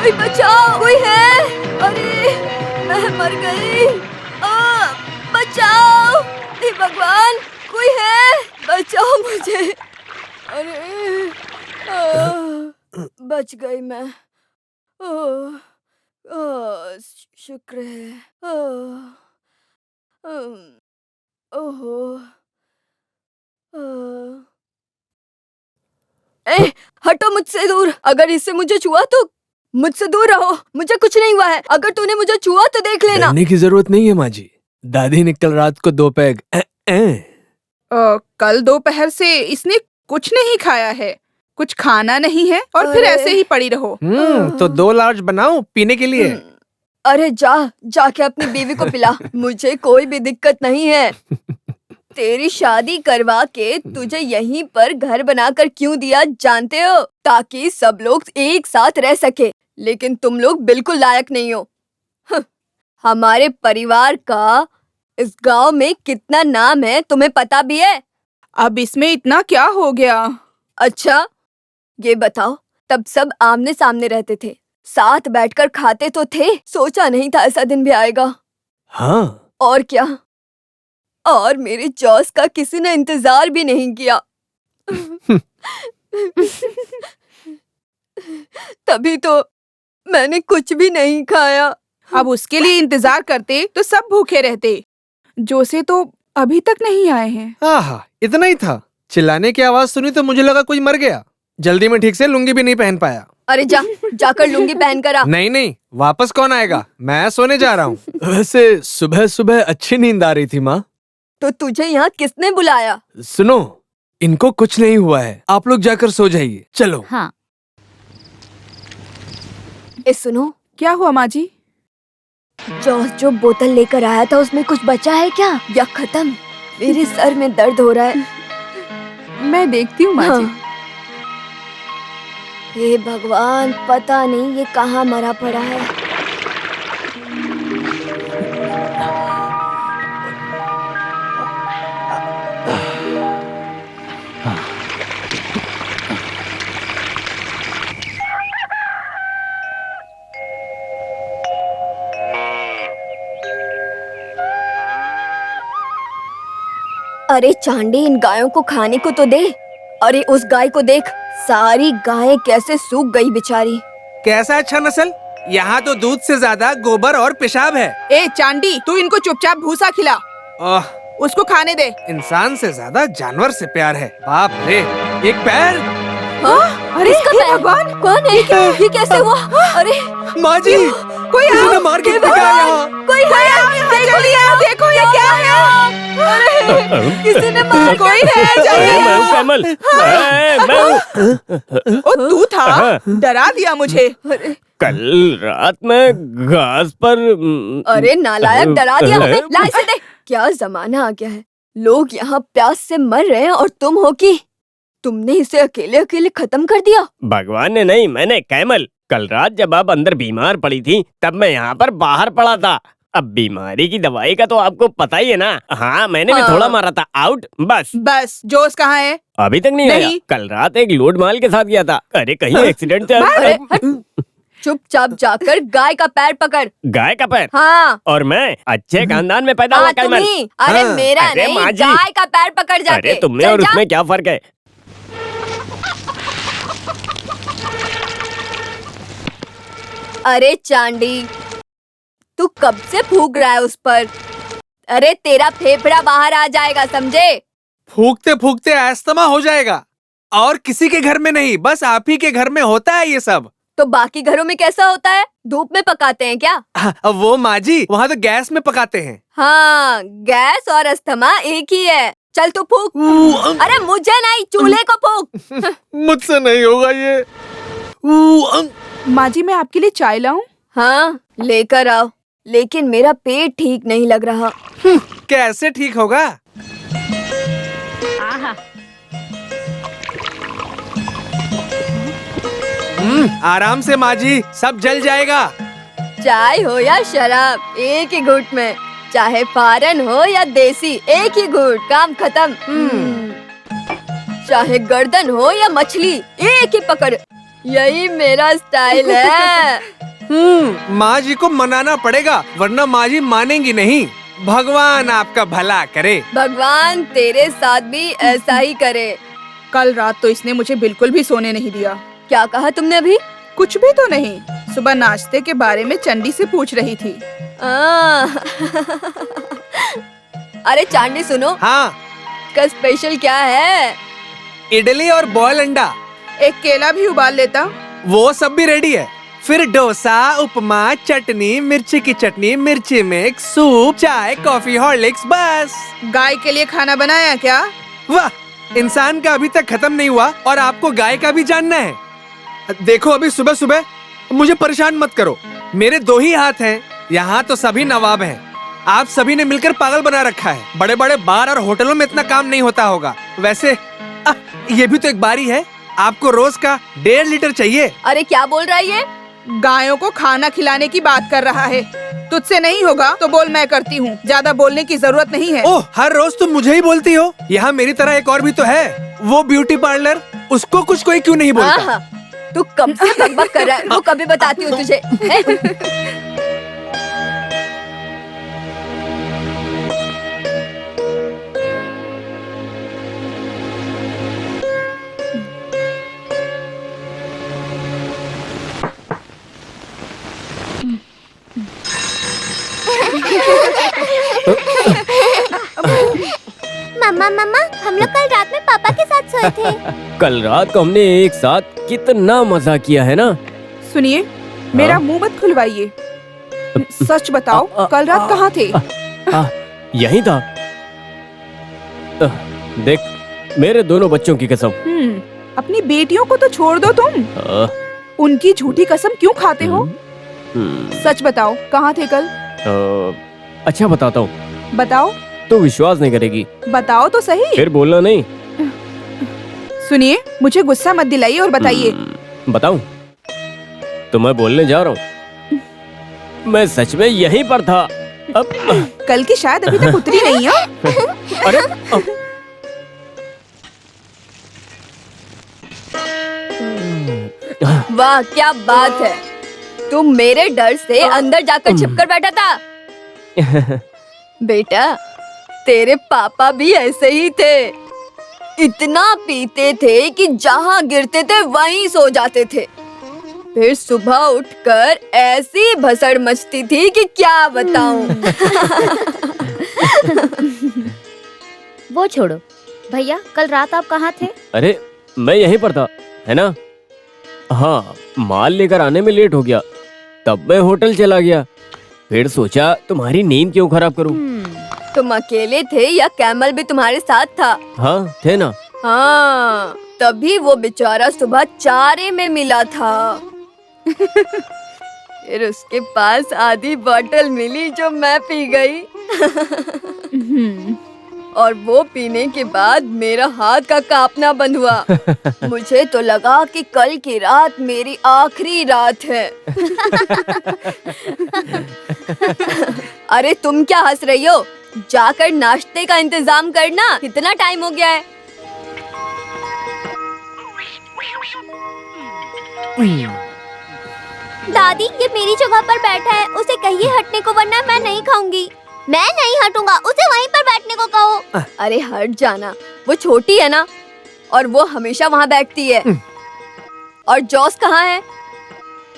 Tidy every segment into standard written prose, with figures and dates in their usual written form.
कोई बचाओ, कोई है? अरे मैं मर गई। बचाओ, हे भगवान, कोई है? बचाओ मुझे। अरे बच गई मैं। शुक्र है। ओहो। ए, हटो मुझसे दूर। अगर इससे मुझे छुआ तो मुझसे दूर रहो। मुझे कुछ नहीं हुआ है। अगर तूने मुझे छुआ तो देख लेना। डरने की जरूरत नहीं है माँ जी। दादी ने कल रात को 2 पैग कल दोपहर से इसने कुछ नहीं खाया है, कुछ खाना नहीं है और फिर ऐसे ही पड़ी रहो। तो 2 लार्ज बनाओ पीने के लिए। अरे जाके अपनी बीवी को पिला। मुझे कोई भी दिक्कत नहीं है। तेरी शादी करवा के तुझे यहीं पर घर बनाकर क्यों दिया जानते हो? ताकि सब लोग एक साथ रह सके। लेकिन तुम लोग बिल्कुल लायक नहीं हो। हमारे परिवार का इस गांव में कितना नाम है तुम्हें पता भी है? अब इसमें इतना क्या हो गया? अच्छा ये बताओ, तब सब आमने सामने रहते थे, साथ बैठकर खाते तो थे। सोचा नहीं था ऐसा दिन भी आएगा। हाँ और क्या, और मेरे जॉस का किसी ने इंतजार भी नहीं किया। तभी तो मैंने कुछ भी नहीं खाया। अब उसके लिए इंतजार करते तो सब भूखे रहते। जोसे तो अभी तक नहीं आए हैं। आहा, इतना ही था। चिल्लाने की आवाज सुनी तो मुझे लगा कोई मर गया। जल्दी में ठीक से लुंगी भी नहीं पहन पाया। अरे जाकर लुंगी पहन कर आ। नहीं, वापस कौन आएगा? मैं सोने जा रहा हूँ। वैसे सुबह सुबह अच्छी नींद आ रही थी माँ। तो तुझे यहाँ किसने बुलाया? सुनो, इनको कुछ नहीं हुआ है, आप लोग जाकर सो जाइए। चलो। हाँ। सुनो, क्या हुआ माँ जी? जॉस जो बोतल लेकर आया था उसमें कुछ बचा है क्या या खत्म? मेरे सर में दर्द हो रहा है। मैं देखती हूँ माँ जी। हे भगवान, पता नहीं ये कहाँ मरा पड़ा है। अरे चांडी, इन गायों को खाने को तो दे। अरे उस गाय को देख, सारी गायें कैसे सूख गई बेचारी। कैसा अच्छा नस्ल? यहाँ तो दूध से ज्यादा गोबर और पेशाब है। ए चांडी, तू इनको चुपचाप भूसा खिला। उसको खाने दे। इंसान से ज्यादा जानवर से प्यार है। बाप रे, एक पैर। अरे भगवान, कौन है? ये कैसे हुआ? अरे माँ जी, कोई किसी ने मार के फेंका है यहाँ। कोई है? देखो ये क्या है? अरे किसी ने मार। कोई है? मैं हूँ कमल। मैं हूँ। ओ तू था? डरा दिया मुझे। कल रात में घास पर। अरे नालायक, डरा दिया हमें। ला इसे दे। क्या जमाना आ गया है, लोग यहाँ प्यास से मर रहे हैं और तुम हो कि तुमने इसे अकेले अकेले खत्म कर दिया। भगवान ने नहीं, मैंने। कैमल, कल रात जब आप अंदर बीमार पड़ी थी तब मैं यहाँ पर बाहर पड़ा था। अब बीमारी की दवाई का तो आपको पता ही है ना। हाँ, मैंने भी थोड़ा मारा था। आउट बस। जोश कहाँ है? अभी तक नहीं आया। कल रात एक लोड माल के साथ गया था। अरे कहीं एक्सीडेंट चुपचाप जाकर गाय का पैर पकड़। गाय का पैर? हाँ। और मैं अच्छे खानदान में पैदा हुआ कैमल। अरे मेरा अरे नहीं, माँ जी। गाय का पैर पकड़ जाके। अरे तुमने और उसमें क्या फर्क है? अरे चांडी, तू कब से फूक रहा है उस पर? अरे तेरा फेफड़ा बाहर आ जाएगा, समझे? फूकते फूकते अस्थमा हो जाएगा। और किसी के घर में नहीं, बस आप ही के घर में होता है ये सब। तो बाकी घरों में कैसा होता है? धूप में पकाते हैं क्या? वो माँ जी, वहाँ तो गैस में पकाते हैं। हाँ, गैस और अस्थमा एक ही है। चल तू फूक। अरे मुझे नहीं, चूल्हे को फूक। मुझसे नहीं होगा ये। माँ जी, मैं आपके लिए चाय लाऊं? हाँ, लेकर आओ। लेकिन मेरा पेट ठीक नहीं लग रहा। कैसे ठीक होगा? आराम से माँ जी, सब जल जाएगा। चाय हो या शराब, एक ही घूंट में। चाहे फारन हो या देसी, एक ही घूंट, काम खत्म। चाहे गर्दन हो या मछली, एक ही पकड़। यही मेरा स्टाइल है। माँ जी को मनाना पड़ेगा वरना माँ जी मानेंगी नहीं। भगवान आपका भला करे। भगवान तेरे साथ भी ऐसा ही करे। कल रात तो इसने मुझे बिल्कुल भी सोने नहीं दिया। क्या कहा तुमने अभी? कुछ भी तो नहीं। सुबह नाश्ते के बारे में चंडी से पूछ रही थी। अरे चांदी सुनो, हाँ, का स्पेशल क्या है? इडली और बॉयल अंडा। एक केला भी उबाल लेता। वो सब भी रेडी है। फिर डोसा, उपमा, चटनी, मिर्ची की चटनी, मिर्ची मिक्स, सूप, चाय, कॉफी, हॉर्लिक्स, बस। गाय के लिए खाना बनाया क्या? वाह, इंसान का अभी तक खत्म नहीं हुआ और आपको गाय का भी जानना है। देखो अभी सुबह सुबह मुझे परेशान मत करो। मेरे 2 ही हाथ हैं। यहाँ तो सभी नवाब हैं। आप सभी ने मिलकर पागल बना रखा है। बड़े बड़े बार और होटलों में इतना काम नहीं होता होगा। वैसे ये भी तो एक बारी है। आपको रोज का 1.5 लीटर चाहिए। अरे क्या बोल रहा है ये? गायों को खाना खिलाने की बात कर रहा है। तुझसे नहीं होगा तो बोल, मैं करती हूँ। ज्यादा बोलने की जरूरत नहीं है। ओह, हर रोज तुम मुझे ही बोलती हो। यहाँ मेरी तरह एक और भी तो है, वो ब्यूटी पार्लर। उसको कुछ कोई क्यों नहीं बोलता? तू कब से बकबक कर रहा है? वो कभी बताती हूँ तुझे। मम्मा मम्मा, हम लोग कल रात में पापा के साथ सोए थे। कल रात को हमने एक साथ कितना मजा किया है ना। सुनिए, मेरा मुंह मत खुलवाइए। सच बताओ, कल रात कहाँ थे? यही था। देख, मेरे दोनों बच्चों की कसम। अपनी बेटियों को तो छोड़ दो तुम। उनकी झूठी कसम क्यों खाते हो? सच बताओ, कहाँ थे कल? अच्छा बताता हूँ। बताओ। तो विश्वास नहीं करेगी। बताओ तो सही। फिर बोलना नहीं। सुनिए, मुझे गुस्सा मत दिलाइए और बताइए। बताऊं? तो मैं बोलने जा रहा हूँ। मैं सच में यहीं पर था। अब कल की शायद अभी तक उतरी नहीं है। अरे वाह, क्या बात है। तुम मेरे डर से अंदर जाकर छिपकर बैठा था। बेटा, तेरे पापा भी ऐसे ही थे। इतना पीते थे कि जहाँ गिरते थे वहीं सो जाते थे। फिर सुबह उठकर ऐसी भसड़ मचती थी कि क्या बताऊं। वो छोड़ो भैया, कल रात आप कहाँ थे? अरे मैं यहीं पर था, है ना? हाँ, माल लेकर आने में लेट हो गया, तब मैं होटल चला गया। फिर सोचा तुम्हारी नींद क्यों खराब करूं। तुम अकेले थे या कैमल भी तुम्हारे साथ था? हाँ, थे ना। हाँ, तभी वो बेचारा सुबह चारे में मिला था। फिर उसके पास आधी बोतल मिली जो मैं पी गई। और वो पीने के बाद मेरा हाथ का कांपना बंद हुआ। मुझे तो लगा कि कल की रात मेरी आखिरी रात है। अरे तुम क्या हंस रही हो? जाकर नाश्ते का इंतजाम करना, कितना टाइम हो गया है। दादी, ये मेरी जगह पर बैठा है, उसे कहिए हटने को, वरना मैं नहीं खाऊंगी। मैं नहीं हटूंगा, उसे वहीं पर बैठने को कहो। अरे हट जाना, वो छोटी है ना, और वो हमेशा वहाँ बैठती है। और जॉस कहाँ है?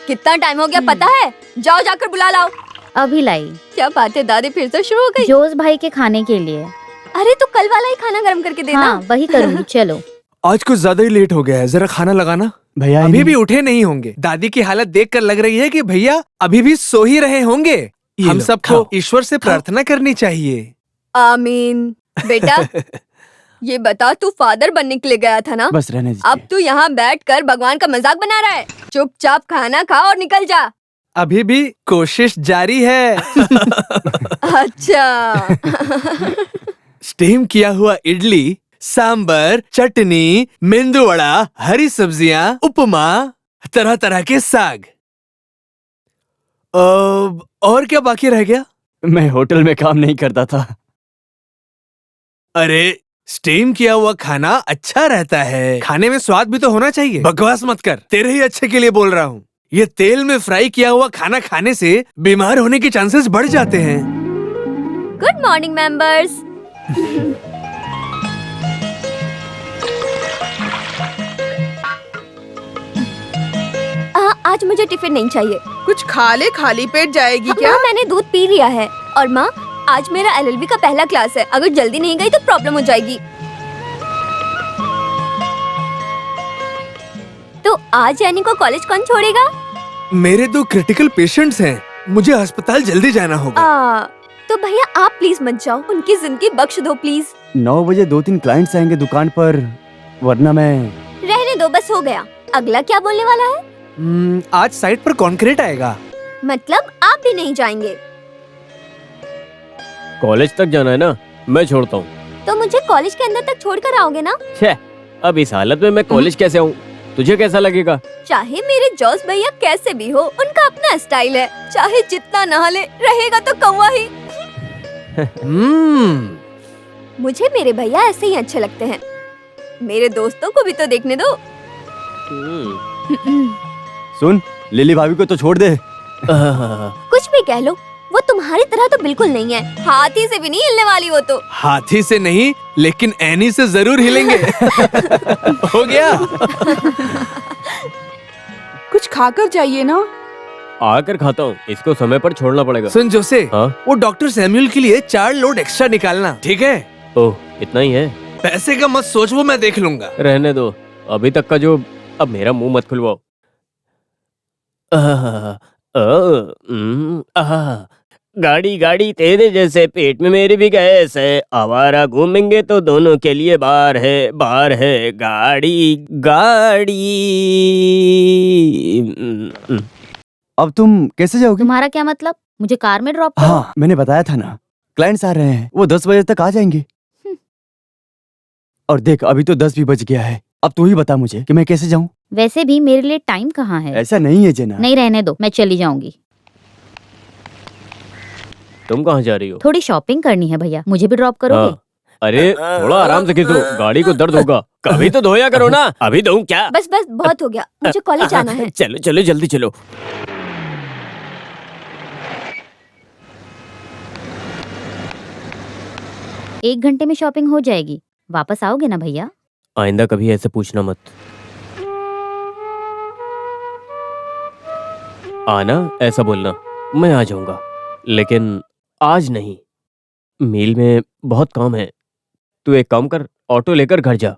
कितना टाइम हो गया पता है? जाओ जाकर बुला लाओ। अभी लाई। क्या बात है दादी, फिर से शुरू हो गई? जोस भाई के खाने के लिए। अरे तो कल वाला ही खाना गर्म करके देना। हाँ, वही करूंगी। चलो। आज कुछ ज्यादा ही लेट हो गया है, जरा खाना लगाना। भैया अभी भी उठे नहीं होंगे। दादी की हालत देखकर लग रही है कि भैया अभी भी सो ही रहे होंगे। हम सबको ईश्वर से प्रार्थना करनी चाहिए। आमीन। बेटा, ये बता, तू फादर बनने के लिए गया था ना? बस रहने दीजिए। अब तू यहाँ बैठकर भगवान का मजाक बना रहा है। चुपचाप खाना खा और निकल जा। अभी भी कोशिश जारी है। अच्छा। स्टीम किया हुआ इडली, सांबर, चटनी, मेंदू वड़ा, हरी सब्जियां, उपमा, तरह तरह के साग। और क्या बाकी रह गया? मैं होटल में काम नहीं करता था। अरे स्टीम किया हुआ खाना अच्छा रहता है, खाने में स्वाद भी तो होना चाहिए। बकवास मत कर, तेरे ही अच्छे के लिए बोल रहा हूँ। ये तेल में फ्राई किया हुआ खाना खाने से बीमार होने के चांसेस बढ़ जाते हैं। Good morning members. आज मुझे टिफिन नहीं चाहिए। कुछ खा ले, खाली पेट जाएगी क्या? माँ, मैंने दूध पी लिया है। और माँ, आज मेरा एलएलबी का पहला क्लास है। अगर जल्दी नहीं गई तो प्रॉब्लम हो जाएगी। तो आज यानी को कॉलेज कौन छोड़ेगा? मेरे 2 क्रिटिकल पेशेंट्स हैं, मुझे अस्पताल जल्दी जाना होगा। तो भैया आप प्लीज मत जाओ, उनकी जिंदगी बख्श दो प्लीज। 9 बजे 2-3 क्लाइंट्स आएंगे दुकान पर, वरना मैं। रहने दो, बस हो गया। अगला क्या बोलने वाला है? आज साइट पर कॉन्क्रीट आएगा। मतलब आप भी नहीं जाएंगे? कॉलेज तक जाना है ना, मैं छोड़ता हूँ। तो मुझे कॉलेज के अंदर तक छोड़कर आओगे ना? छे, अब इस हालत में मैं कॉलेज कैसे आऊँ? तुझे कैसा लगेगा? चाहे मेरे जॉस भैया कैसे भी हो, उनका अपना स्टाइल है। चाहे जितना नहा ले, रहेगा तो कौवा ही। मुझे मेरे भैया ऐसे ही अच्छे लगते हैं। मेरे दोस्तों को भी तो देखने दो। सुन, लिली भाभी को तो छोड़ दे। कुछ भी कह लो, वो तुम्हारी तरह तो बिल्कुल नहीं है। हाथी से भी नहीं हिलने वाली वो तो। हाथी से नहीं, लेकिन एनी से जरूर हिलेंगे। हो गया। कुछ खाकर जाइए ना। आकर खाता हूँ, इसको समय पर छोड़ना पड़ेगा। सुन जोसे, हाँ? वो डॉक्टर सैमुअल के लिए 4 लोड एक्स्ट्रा निकालना, ठीक है? ओह, इतना ही है? पैसे का मत सोच, वो मैं देख लूंगा। रहने दो, अभी तक का जो। अब मेरा मुंह मत खुलवाओ। गाड़ी गाड़ी तेरे जैसे पेट में मेरी भी गैस है। आवारा घूमेंगे तो दोनों के लिए बार है गाड़ी गाड़ी। अब तुम कैसे जाओगे? तुम्हारा क्या मतलब? मुझे कार में ड्रॉप करो। हाँ, मैंने बताया था ना, क्लाइंट्स आ रहे हैं, वो 10 बजे तक आ जाएंगे। और देख, अभी तो 10 भी बज गया है। अब तू ही बता मुझे कि मैं कैसे जाऊँ? वैसे भी मेरे लिए टाइम कहाँ है? ऐसा नहीं है जना। नहीं, रहने दो, मैं चली जाऊंगी। तुम कहाँ जा रही हो? थोड़ी शॉपिंग करनी है भैया, मुझे भी ड्रॉप करोगे? हाँ। अरे थोड़ा आराम से खींचो, गाड़ी को दर्द होगा। कभी तो धोया करो ना। अभी धोऊं क्या? बस बस, बहुत हो गया, मुझे कॉलेज जाना है। चलो चलो जल्दी चलो। एक घंटे में शॉपिंग हो जाएगी। वापस आओगे ना भैया? आइंदा कभी ऐसे पूछना मत। आना ऐसा बोलना, मैं आ जाऊंगा, लेकिन आज नहीं। मील में बहुत काम है। तू एक काम कर, ऑटो लेकर घर जा।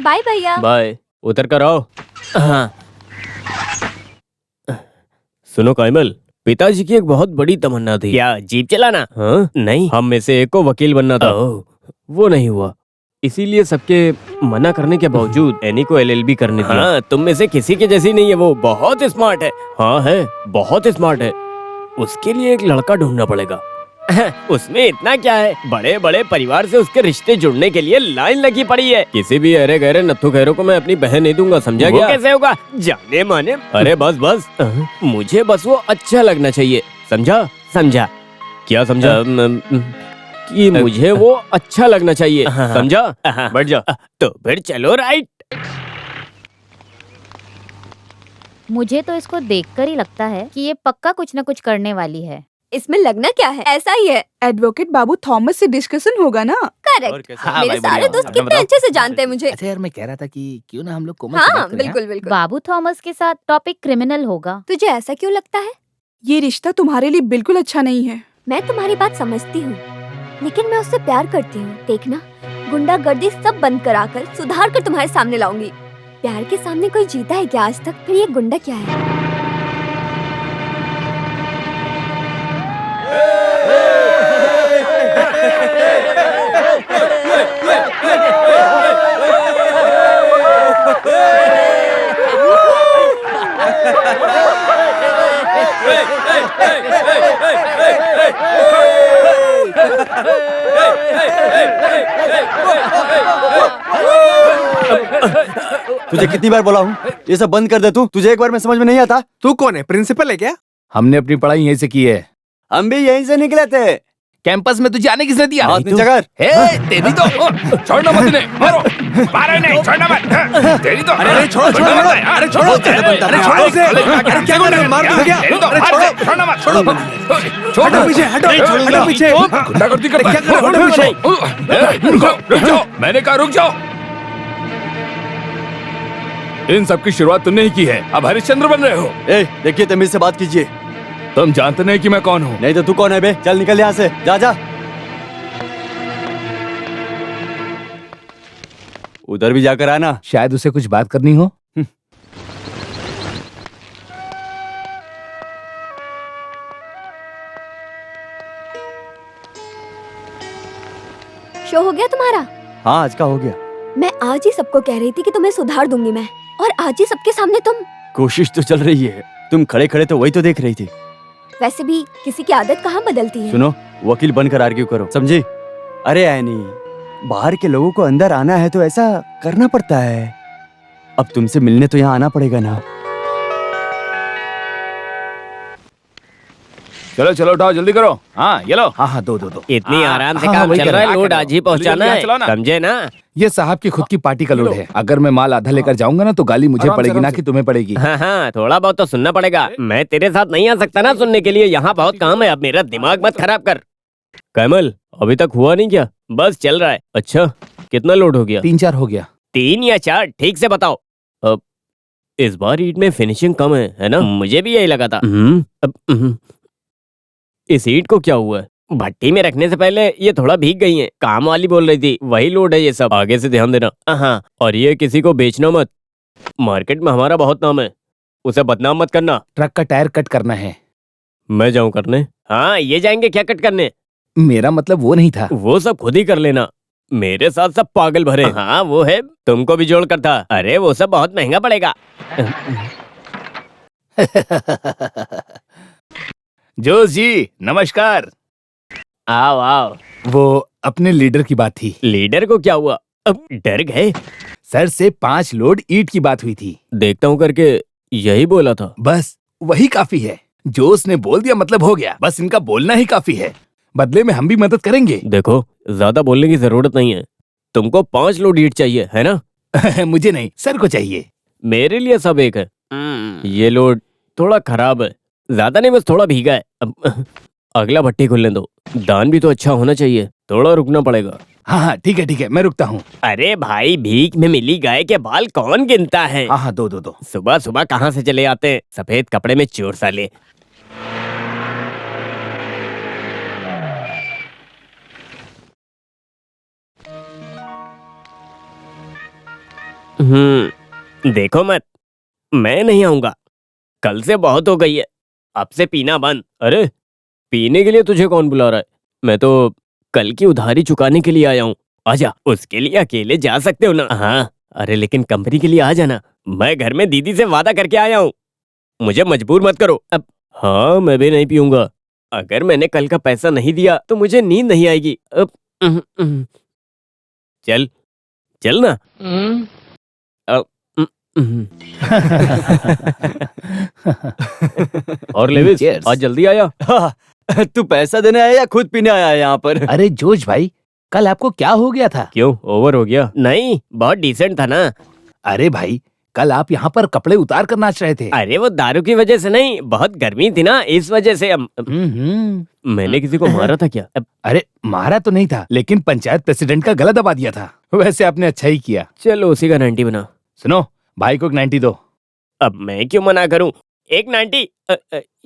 बाय भैया। बाय, उतर कर आओ। हाँ। सुनो कायमल, पिताजी की एक बहुत बड़ी तमन्ना थी। क्या जीप चलाना? हाँ? नहीं, हम में से एक को वकील बनना था। वो नहीं हुआ, इसीलिए सबके मना करने के बावजूद एनी को एलएलबी करने दिया। हाँ, तुम में से किसी के जैसी नहीं है, वो बहुत स्मार्ट है। हाँ है, बहुत स्मार्ट है। उसके लिए एक लड़का ढूंढना पड़ेगा। उसमें इतना क्या है, बड़े बड़े परिवार से उसके रिश्ते जुड़ने के लिए लाइन लगी पड़ी है। किसी भी अरे गहरे नत्थु खैरों को मैं अपनी बहन नहीं दूंगा, समझा गया? कैसे होगा? जाने माने। अरे बस बस, मुझे बस वो अच्छा लगना चाहिए, समझा? समझा? क्या समझा? कि मुझे वो अच्छा लगना चाहिए, समझा? बैठ जा। तो फिर चलो राइट। मुझे तो इसको देखकर ही लगता है कि ये पक्का कुछ न कुछ करने वाली है। इसमें लगना क्या है, ऐसा ही है। एडवोकेट बाबू थॉमस से डिस्कशन होगा ना? करेक्ट। हाँ, मेरे भाई, सारे बढ़िया। दोस्त अपना कितने बताओ। अच्छे से जानते हैं मुझे। अच्छा यार, मैं कह रहा था कि क्यों ना हम लोग कोमल से हाँ बात करें, बिल्कुल बिल्कुल। बाबू थॉमस के साथ टॉपिक क्रिमिनल होगा। तुझे ऐसा क्यों लगता है? ये रिश्ता तुम्हारे लिए बिल्कुल अच्छा नहीं है। मैं तुम्हारी बात समझती हूँ, लेकिन मैं उससे प्यार करती हूँ। देखना, गुंडागर्दी सब बंद कराकर सुधार कर तुम्हारे सामने लाऊंगी। प्यार के सामने कोई जीता है क्या आज तक? फिर ये गुंडा क्या है? तुझे कितनी बार बोला हूँ ये सब बंद कर दे तू, तुझे एक बार में समझ में नहीं आता? तू कौन है, प्रिंसिपल है क्या? हमने अपनी पढ़ाई यहीं से की है। हम भी यहीं से निकले थे। कैंपस में तुझे आने किसने दिया? हाथ नीचे कर। तेरी तो छोड़ना मत इन्हें, मारो, मारो इन्हें, छोड़ना मत। तेरी तो अरे छोड़ो छोड़ो, अरे छोड़ो, अरे छोड़ो उसे, अरे क्या कर रहे हो, मार दो क्या? अरे छोड़ो, छोड़ना मत, छोड़ो, हटो पीछे, हटो पीछे। गुंडागर्दी करता है। क्या कर रहे हो, हटो पीछे। रुक जाओ, मैंने कहा रुक जाओ। इन सब की शुरुआत तुमने ही की है, अब हरिश्चंद्र बन रहे हो। देखिए तमीज से बात कीजिए। तुम जानते नहीं कि मैं कौन हूँ? नहीं तो तू कौन है बे? चल निकल यहाँ से, जा जा। उधर भी जाकर आना। शायद उसे कुछ बात करनी हो। शो हो गया तुम्हारा? हाँ आज का हो गया। मैं आज ही सबको कह रही थी कि तुम्हें सुधार दूंगी मैं, और आज ही सबके सामने तुम। कोशिश तो चल रही है। तुम खड़े खड़े तो वही तो देख रही थी। वैसे भी किसी की आदत कहाँ बदलती है। सुनो, वकील बनकर आर्ग्यू करो, समझी? अरे ऐनी, बाहर के लोगों को अंदर आना है तो ऐसा करना पड़ता है। अब तुमसे मिलने तो यहाँ आना पड़ेगा ना। चलो चलो उठाओ, जल्दी करो। हाँ ये लो। हाँ दो। इतनी आराम से हाँ, काम वही चल कर रहा रहा है, है। लोड आज ही पहुंचाना जल्दी चलाओ है, ना। समझे ना? ये साहब की खुद की पार्टी का लोड है। अगर मैं माल आधा लेकर जाऊंगा ना तो गाली मुझे पड़ेगी ना कि तुम्हें पड़ेगी। हाँ, थोड़ा बहुत तो सुनना पड़ेगा। मैं तेरे साथ नहीं आ सकता ना सुनने के लिए, यहाँ बहुत काम है। अब मेरा दिमाग मत खराब कर। कैमल, अभी तक हुआ नहीं क्या? बस चल रहा है। अच्छा, कितना लोड हो गया? 3-4 हो गया। 3 या 4, ठीक से बताओ। अब इस बार ईंट में फिनिशिंग कम है ना? मुझे भी यही लगा था। इस ईंट को क्या हुआ है? भट्टी में रखने से पहले ये थोड़ा भीग गई हैं। काम वाली बोल रही थी, वही लोड है ये सब। आगे से ध्यान देना। हाँ, और ये किसी को बेचना मत। मार्केट में हमारा बहुत नाम है, उसे बदनाम मत करना। ट्रक का टायर कट करना है। मैं जाऊं करने? हाँ, ये जाएंगे क्या कट करने? मेरा मतलब वो नहीं था। वो सब खुद ही कर लेना, मेरे साथ सब पागल भरे। हाँ वो है, तुमको भी जोड़ कर था। अरे वो सब बहुत महंगा पड़ेगा। जोश जी नमस्कार। आओ आओ। वो अपने लीडर की बात थी। लीडर को क्या हुआ? अब डर गए? सर से 5 लोड ईंट की बात हुई थी। देखता हूँ करके यही बोला था। बस वही काफी है। जोश ने बोल दिया मतलब हो गया। बस इनका बोलना ही काफी है। बदले में हम भी मदद करेंगे। देखो, ज्यादा बोलने की जरूरत नहीं है। तुमको 5 लोड ईंट चाहिए है ना? मुझे नहीं, सर को चाहिए। मेरे लिए सब एक है। ये लोड थोड़ा खराब है, ज्यादा नहीं, बस थोड़ा भीगा है। अगला भट्टी खुलने दो। दान भी तो अच्छा होना चाहिए, थोड़ा रुकना पड़ेगा। हाँ ठीक है, मैं रुकता हूँ। अरे भाई, भीख में मिली गाय के बाल कौन गिनता है? हाँ दो। सुबह सुबह कहाँ से चले आते हैं सफेद कपड़े में चोर साले। देखो मत, मैं नहीं आऊंगा। कल से बहुत हो गई है, अब से पीना बंद। अरे पीने के लिए तुझे कौन बुला रहा है? मैं तो कल की उधारी चुकाने के लिए आया हूँ। आजा, उसके लिए अकेले जा सकते हो ना? हाँ, अरे लेकिन कंपनी के लिए आ जाना। मैं घर में दीदी से वादा करके आया हूँ, मुझे मजबूर मत करो। अब हाँ, मैं भी नहीं पीऊंगा। अगर मैंने कल का पैसा नहीं दिया तो मुझे नींद नहीं आएगी। अब चल चल ना। और लेविस, Cheers. आज जल्दी आया। तू पैसा देने आया या खुद पीने आया है यहाँ पर? अरे जोश भाई, कल आपको क्या हो गया था? क्यों, ओवर हो गया? नहीं, बहुत डिसेंट था ना। अरे भाई, कल आप यहाँ पर कपड़े उतार कर नाच रहे थे। अरे वो दारू की वजह से नहीं, बहुत गर्मी थी ना, इस वजह से। मैंने किसी को मारा था क्या? अरे मारा तो नहीं था, लेकिन पंचायत प्रेसिडेंट का गला दबा दिया था। वैसे आपने अच्छा ही किया। चलो उसी का 90 बना। सुनो, भाई को एक 90 दो। अब मैं क्यों मना करूं? एक 90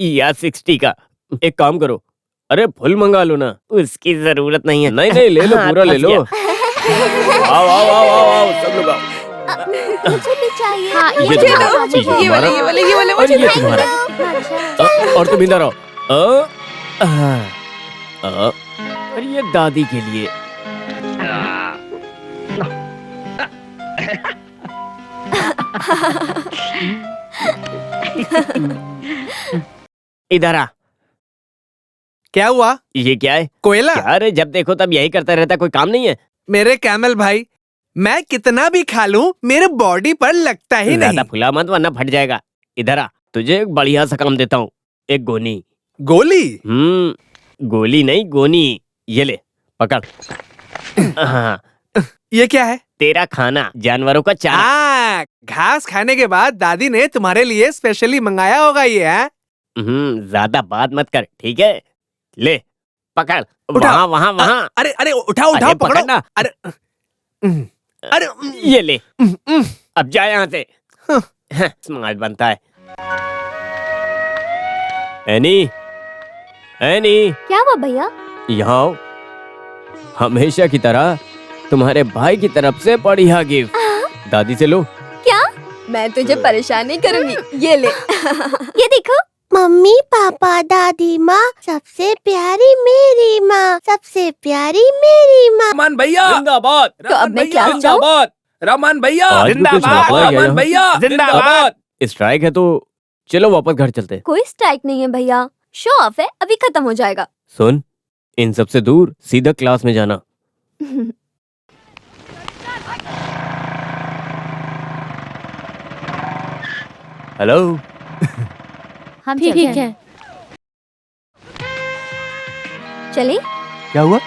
या 60 का। एक काम करो, अरे फुल मंगा लो ना। उसकी जरूरत नहीं है। नहीं ले लो, पूरा ले लो। आओ आओ आओ आओ आओ, सब लोग आओ। मुझे भी चाहिए। हाँ, ये मुझे तुम्हारा, दो। ये ये वाले, तुम्हारा, ये वाले, ये वाले और मुझे ये दो। तुम्हारा। अच्छा। और तुम इधर आओ। और ये दादी के लिए। इधर आ। क्या हुआ? ये क्या है? कोयला? क्या रे, जब देखो तब यही करता रहता, कोई काम नहीं है? मेरे कैमल भाई, मैं कितना भी खा लूं मेरे बॉडी पर लगता ही ज्यादा नहीं। फुला मत वरना फट जाएगा। इधर आ, तुझे एक बढ़िया सा काम देता हूँ, एक गोनी। गोली? गोली नहीं गोनी, ये ले पकड़। हाँ, ये क्या है? तेरा खाना, जानवरों का चारा। घास खाने के बाद दादी ने तुम्हारे लिए स्पेशली मंगाया होगा ये है? ज्यादा बात मत कर, ठीक है? ले पकड़, उठा। वहाँ वहाँ। अरे अरे उठाओ अरे उठाओ, पकड़ो। पकड़ना। अरे अरे ये ले, अब जा यहाँ से। स्मार्ट बनता है। एनी, एनी, क्या हुआ भैया? यहाँ आओ। हमेशा की तरह तुम्हारे भाई की तरफ से बढ़िया गिफ्ट। दादी से लो। क्या? मैं तुझे परेशान नहीं करूंगी, ये ले। ये देखो। मम्मी पापा दादी माँ, सबसे प्यारी मेरी माँ, सबसे प्यारी मेरी माँ। रहमान भैया जिंदाबाद। तो अब मैं क्या जाऊँ? जिंदाबाद। रहमान भैया आज भी कुछ जिंदाबाद। घपला गया रहमान यहाँ। भैया जिंदाबाद। स्ट्राइक है तो चलो वापस घर चलते हैं। कोई स्ट्राइक नहीं है भैया, शो ऑफ है, अभी खत्म हो जाएगा। सुन, इन सबसे दूर सीधा क्लास में जाना। हेलो। हम ठीक चलते है। हैं। चले, क्या हुआ?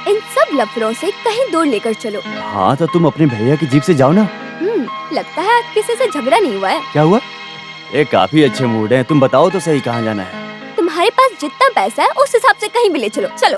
इन सब लफड़ों से कहीं दूर लेकर चलो। हाँ तो तुम अपने भैया की जीप से जाओ ना। लगता है आज किसी से झगड़ा नहीं हुआ है। क्या हुआ? ये काफी अच्छे मूड है, तुम बताओ तो सही कहाँ जाना है। तुम्हारे पास जितना पैसा है उस हिसाब से कहीं भी ले चलो। चलो।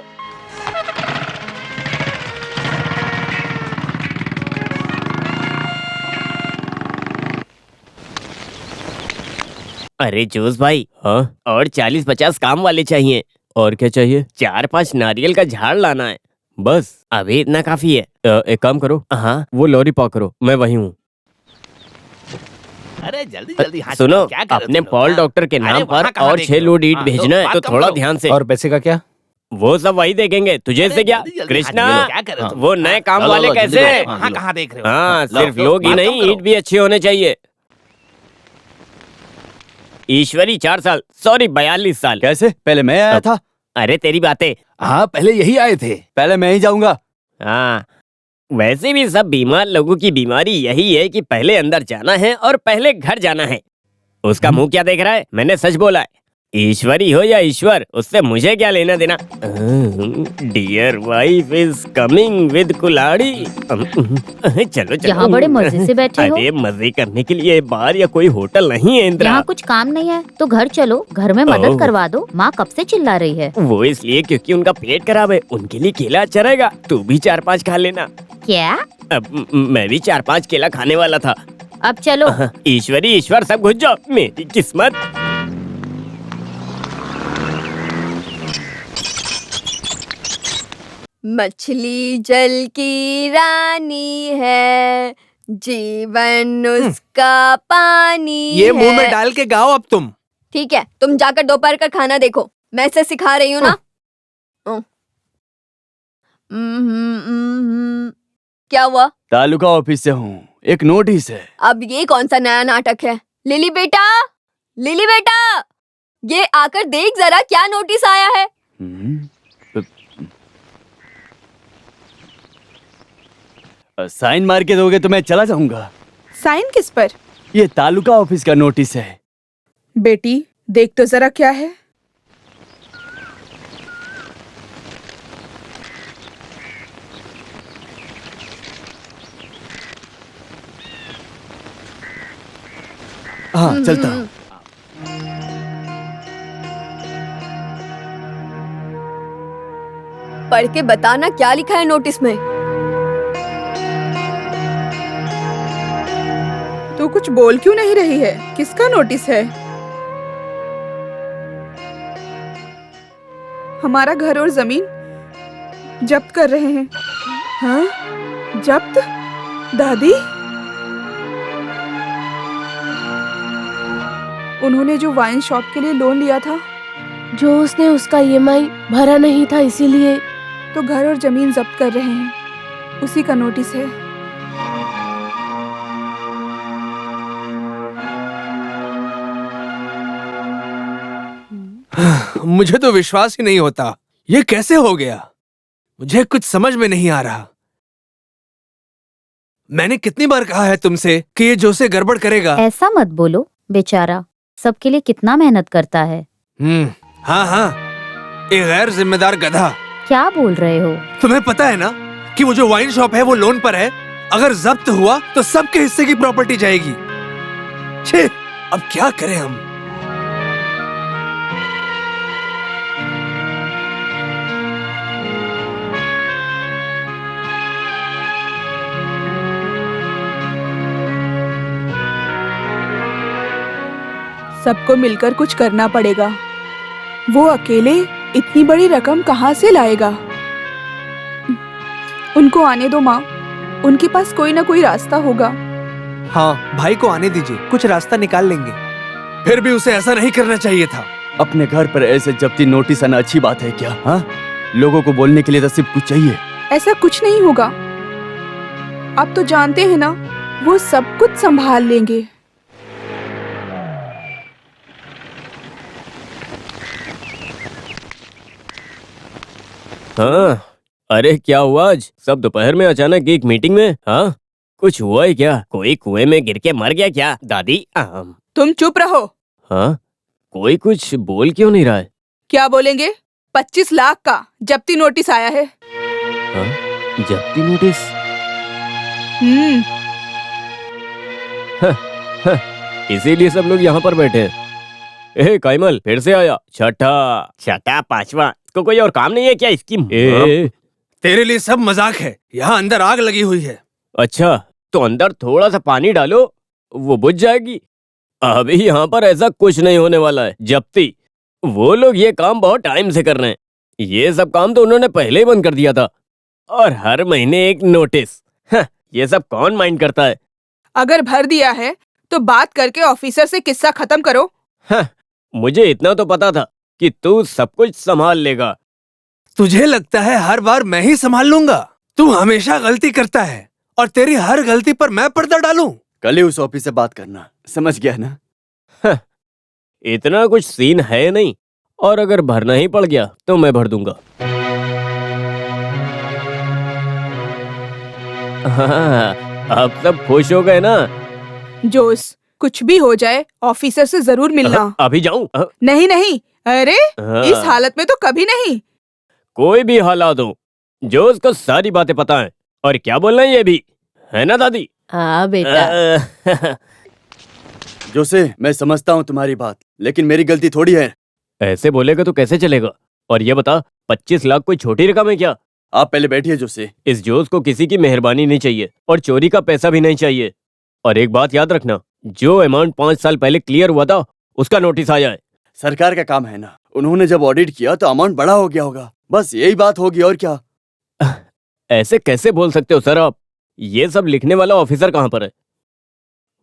अरे जोश भाई, हाँ? और 40-50 काम वाले चाहिए। और क्या चाहिए? 4-5 नारियल का झाड़ लाना है, बस अभी इतना काफी है। एक काम करो, हाँ वो लॉरी पार करो, मैं वही हूँ। अरे जल्दी जल्दी हाथ सुनो, चलाओ, क्या कर रहे हो अपने तुम लोग? पॉल हाँ? डॉक्टर के नाम अरे वहाँ पर कहाँ और देख 6 रहे हो? लोड ईंट हाँ, भेजना है, बात तो कम थोड़ा करो। ध्यान से। और पैसे का क्या? वो सब वही देखेंगे, तुझे से क्या? जल्दी जल्दी कृष्णा, हाथ चलाओ, क्या कर रहे हो तुम? वो नए काम लो, वाले लो, जल्दी कैसे लो। हैं? हाँ कहाँ देख रहे हो? हाँ, लो, सिर्फ लो, लोग ही बात कम नहीं, करो। ईंट भी अच्छे होने चाहिए। ईश्वरी 4 साल, सॉरी 42 साल। कैसे? पहले मैं आया था। अरे तेरी बातें। हाँ पहले यही आए थे। पहले मैं ही जाऊंगा। हाँ, वैसे भी सब बीमार लोगों की बीमारी यही है कि पहले अंदर जाना है और पहले घर जाना है। उसका मुंह क्या देख रहा है? मैंने सच बोला है। ईश्वरी हो या ईश्वर, उससे मुझे क्या लेना देना। Dear wife is coming with कुल्हाड़ी। चलो चलो। यहाँ बड़े मजे से बैठे हो। अरे मजे करने के लिए बार या कोई होटल नहीं है इंदिरा। यहाँ कुछ काम नहीं है तो घर चलो, घर में ओह। मदद करवा दो। माँ कब से चिल्ला रही है। वो इसलिए क्योंकि उनका पेट खराब है, उनके लिए केला अच्छा रहेगा। तू भी 4-5 खा लेना। क्या? अब मैं भी 4-5 केला खाने वाला था। अब चलो। ईश्वरी ईश्वर सब घुस जाओ, मेरी किस्मत। मछली जल की रानी है, जीवन उसका पानी ये मुंह में है। डाल के गाओ अब तुम। ठीक है, तुम जाकर दोपहर का खाना देखो, मैं इसे सिखा रही हूँ ना। क्या हुआ? तालुका ऑफिस से हूँ, एक नोटिस है। अब ये कौन सा नया नाटक है? लिली बेटा, लिली बेटा, ये आकर देख जरा क्या नोटिस आया है। साइन मार के दोगे तो मैं चला जाऊंगा। साइन किस पर? ये तालुका ऑफिस का नोटिस है। बेटी देख तो जरा क्या है। हाँ चलता हूँ। पढ़ के बताना क्या लिखा है नोटिस में। तू कुछ बोल क्यों नहीं रही है? किसका नोटिस है? हमारा घर और जमीन जब्त कर रहे हैं। हाँ? जब्त? दादी? उन्होंने जो वाइन शॉप के लिए लोन लिया था, जो उसने उसका ईएमआई भरा नहीं था, इसीलिए तो घर और जमीन जब्त कर रहे हैं। उसी का नोटिस है। मुझे तो विश्वास ही नहीं होता, ये कैसे हो गया? मुझे कुछ समझ में नहीं आ रहा। मैंने कितनी बार कहा है तुमसे कि ये जोसे गड़बड़ करेगा। ऐसा मत बोलो, बेचारा सबके लिए कितना मेहनत करता है। हाँ हाँ, एक गैर जिम्मेदार गधा। क्या बोल रहे हो? तुम्हें पता है ना कि वो जो वाइन शॉप है वो लोन पर है। अगर जब्त हुआ तो सबके हिस्से की प्रॉपर्टी जाएगी। छे, अब क्या करें हम। सबको मिलकर कुछ करना पड़ेगा। वो अकेले इतनी बड़ी रकम कहाँ से लाएगा? उनको आने दो माँ, उनके पास कोई ना कोई रास्ता होगा। हाँ, भाई को आने दीजिए, कुछ रास्ता निकाल लेंगे। फिर भी उसे ऐसा नहीं करना चाहिए था। अपने घर पर ऐसे जब्ती नोटिस आना अच्छी बात है क्या? हाँ, लोगों को बोलने के लिए तो सिर्फ कुछ चाहिए। ऐसा कुछ नहीं होगा। आप तो जानते हैं ना, वो सब कुछ संभाल लेंगे। हाँ, अरे क्या हुआ आज? सब दोपहर में अचानक एक मीटिंग में? हाँ, कुछ हुआ है क्या? कोई कुएं में गिर के मर गया क्या? दादी तुम चुप रहो। हाँ, कोई कुछ बोल क्यों नहीं रहा है? क्या बोलेंगे? 25 लाख का जब्ती नोटिस आया है। हाँ, जब्ती नोटिस? इसीलिए सब लोग यहाँ पर बैठे हैं। ए काइमल फिर से आया। छठा पांचवा, इसको कोई और काम नहीं है क्या इसकी? तेरे लिए सब मजाक है। यहाँ अंदर आग लगी हुई है। अच्छा, तो अंदर थोड़ा सा पानी डालो, वो बुझ जाएगी। अभी यहाँ पर ऐसा कुछ नहीं होने वाला है। जब्ती, वो लोग ये काम बहुत टाइम से कर रहे हैं। ये सब काम तो उन्होंने पहले ही बंद कर दिया था। और हर महीने एक नोटिस। ये सब कौन माइंड करता है? अगर भर दिया है तो बात करके ऑफिसर से किस्सा खत्म करो। मुझे इतना तो पता था कि तू सब कुछ संभाल लेगा। तुझे लगता है हर बार मैं ही संभाल लूंगा? तू हमेशा गलती करता है और तेरी हर गलती पर मैं पर्दा डालूं। कल ही उस ऑफिस से बात करना, समझ गया ना? इतना कुछ सीन है नहीं, और अगर भरना ही पड़ गया तो मैं भर दूंगा। हाँ, अब सब खुश हो गए ना? जोस, कुछ भी हो जाए ऑफिसर से जरूर मिलना। अभी जाऊं? नहीं नहीं, अरे इस हालत में तो कभी नहीं। कोई भी हालात हो, जो उसको सारी बातें पता है। और क्या बोलना है ये भी, है ना दादी? हाँ बेटा। जोसे, मैं समझता हूँ तुम्हारी बात, लेकिन मेरी गलती थोड़ी है। ऐसे बोलेगा तो कैसे चलेगा? और ये बता, 25 लाख कोई छोटी रकम है क्या? आप पहले बैठिए जोसे। इस जोश को किसी की मेहरबानी नहीं चाहिए और चोरी का पैसा भी नहीं चाहिए। और एक बात याद रखना, जो अमाउंट 5 साल पहले क्लियर हुआ था उसका नोटिस आया है। सरकार का काम है ना, उन्होंने जब ऑडिट किया तो अमाउंट बड़ा हो गया होगा, बस यही बात होगी और क्या। ऐसे कैसे बोल सकते हो सर आप? ये सब लिखने वाला ऑफिसर कहाँ पर है?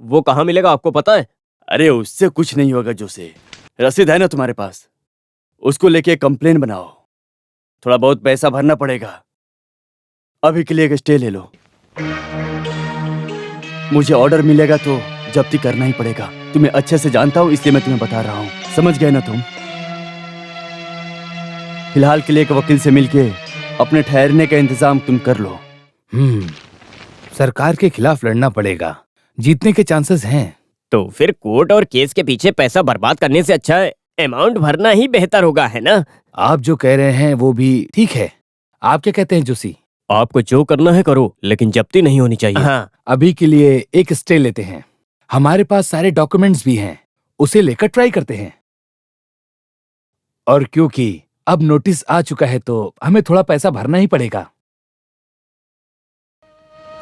वो कहाँ मिलेगा आपको पता है? अरे उससे कुछ नहीं होगा जोसे, रसीद है ना तुम्हारे पास, उसको लेके कंप्लेन बनाओ। थोड़ा बहुत पैसा भरना पड़ेगा। अभी के लिए एक स्टे ले लो। मुझे ऑर्डर मिलेगा तो जब्ती करना ही पड़ेगा। तुम्हें अच्छे से जानता हूँ, इसलिए मैं तुम्हें बता रहा हूँ, समझ गए ना तुम? फिलहाल के लिए एक वकील से मिलके अपने ठहरने का इंतजाम तुम कर लो। सरकार के खिलाफ लड़ना पड़ेगा, जीतने के चांसेस हैं। तो फिर कोर्ट और केस के पीछे पैसा बर्बाद करने से अच्छा है अमाउंट भरना ही बेहतर होगा, है ना? आप जो कह रहे हैं वो भी ठीक है। आप क्या कहते हैं जोशी? आपको जो करना है करो, लेकिन जब्ती नहीं होनी चाहिए। हाँ, अभी के लिए एक स्टे लेते हैं। हमारे पास सारे डॉक्यूमेंट्स भी हैं, उसे लेकर ट्राई करते हैं। और क्योंकि अब नोटिस आ चुका है तो हमें थोड़ा पैसा भरना ही पड़ेगा।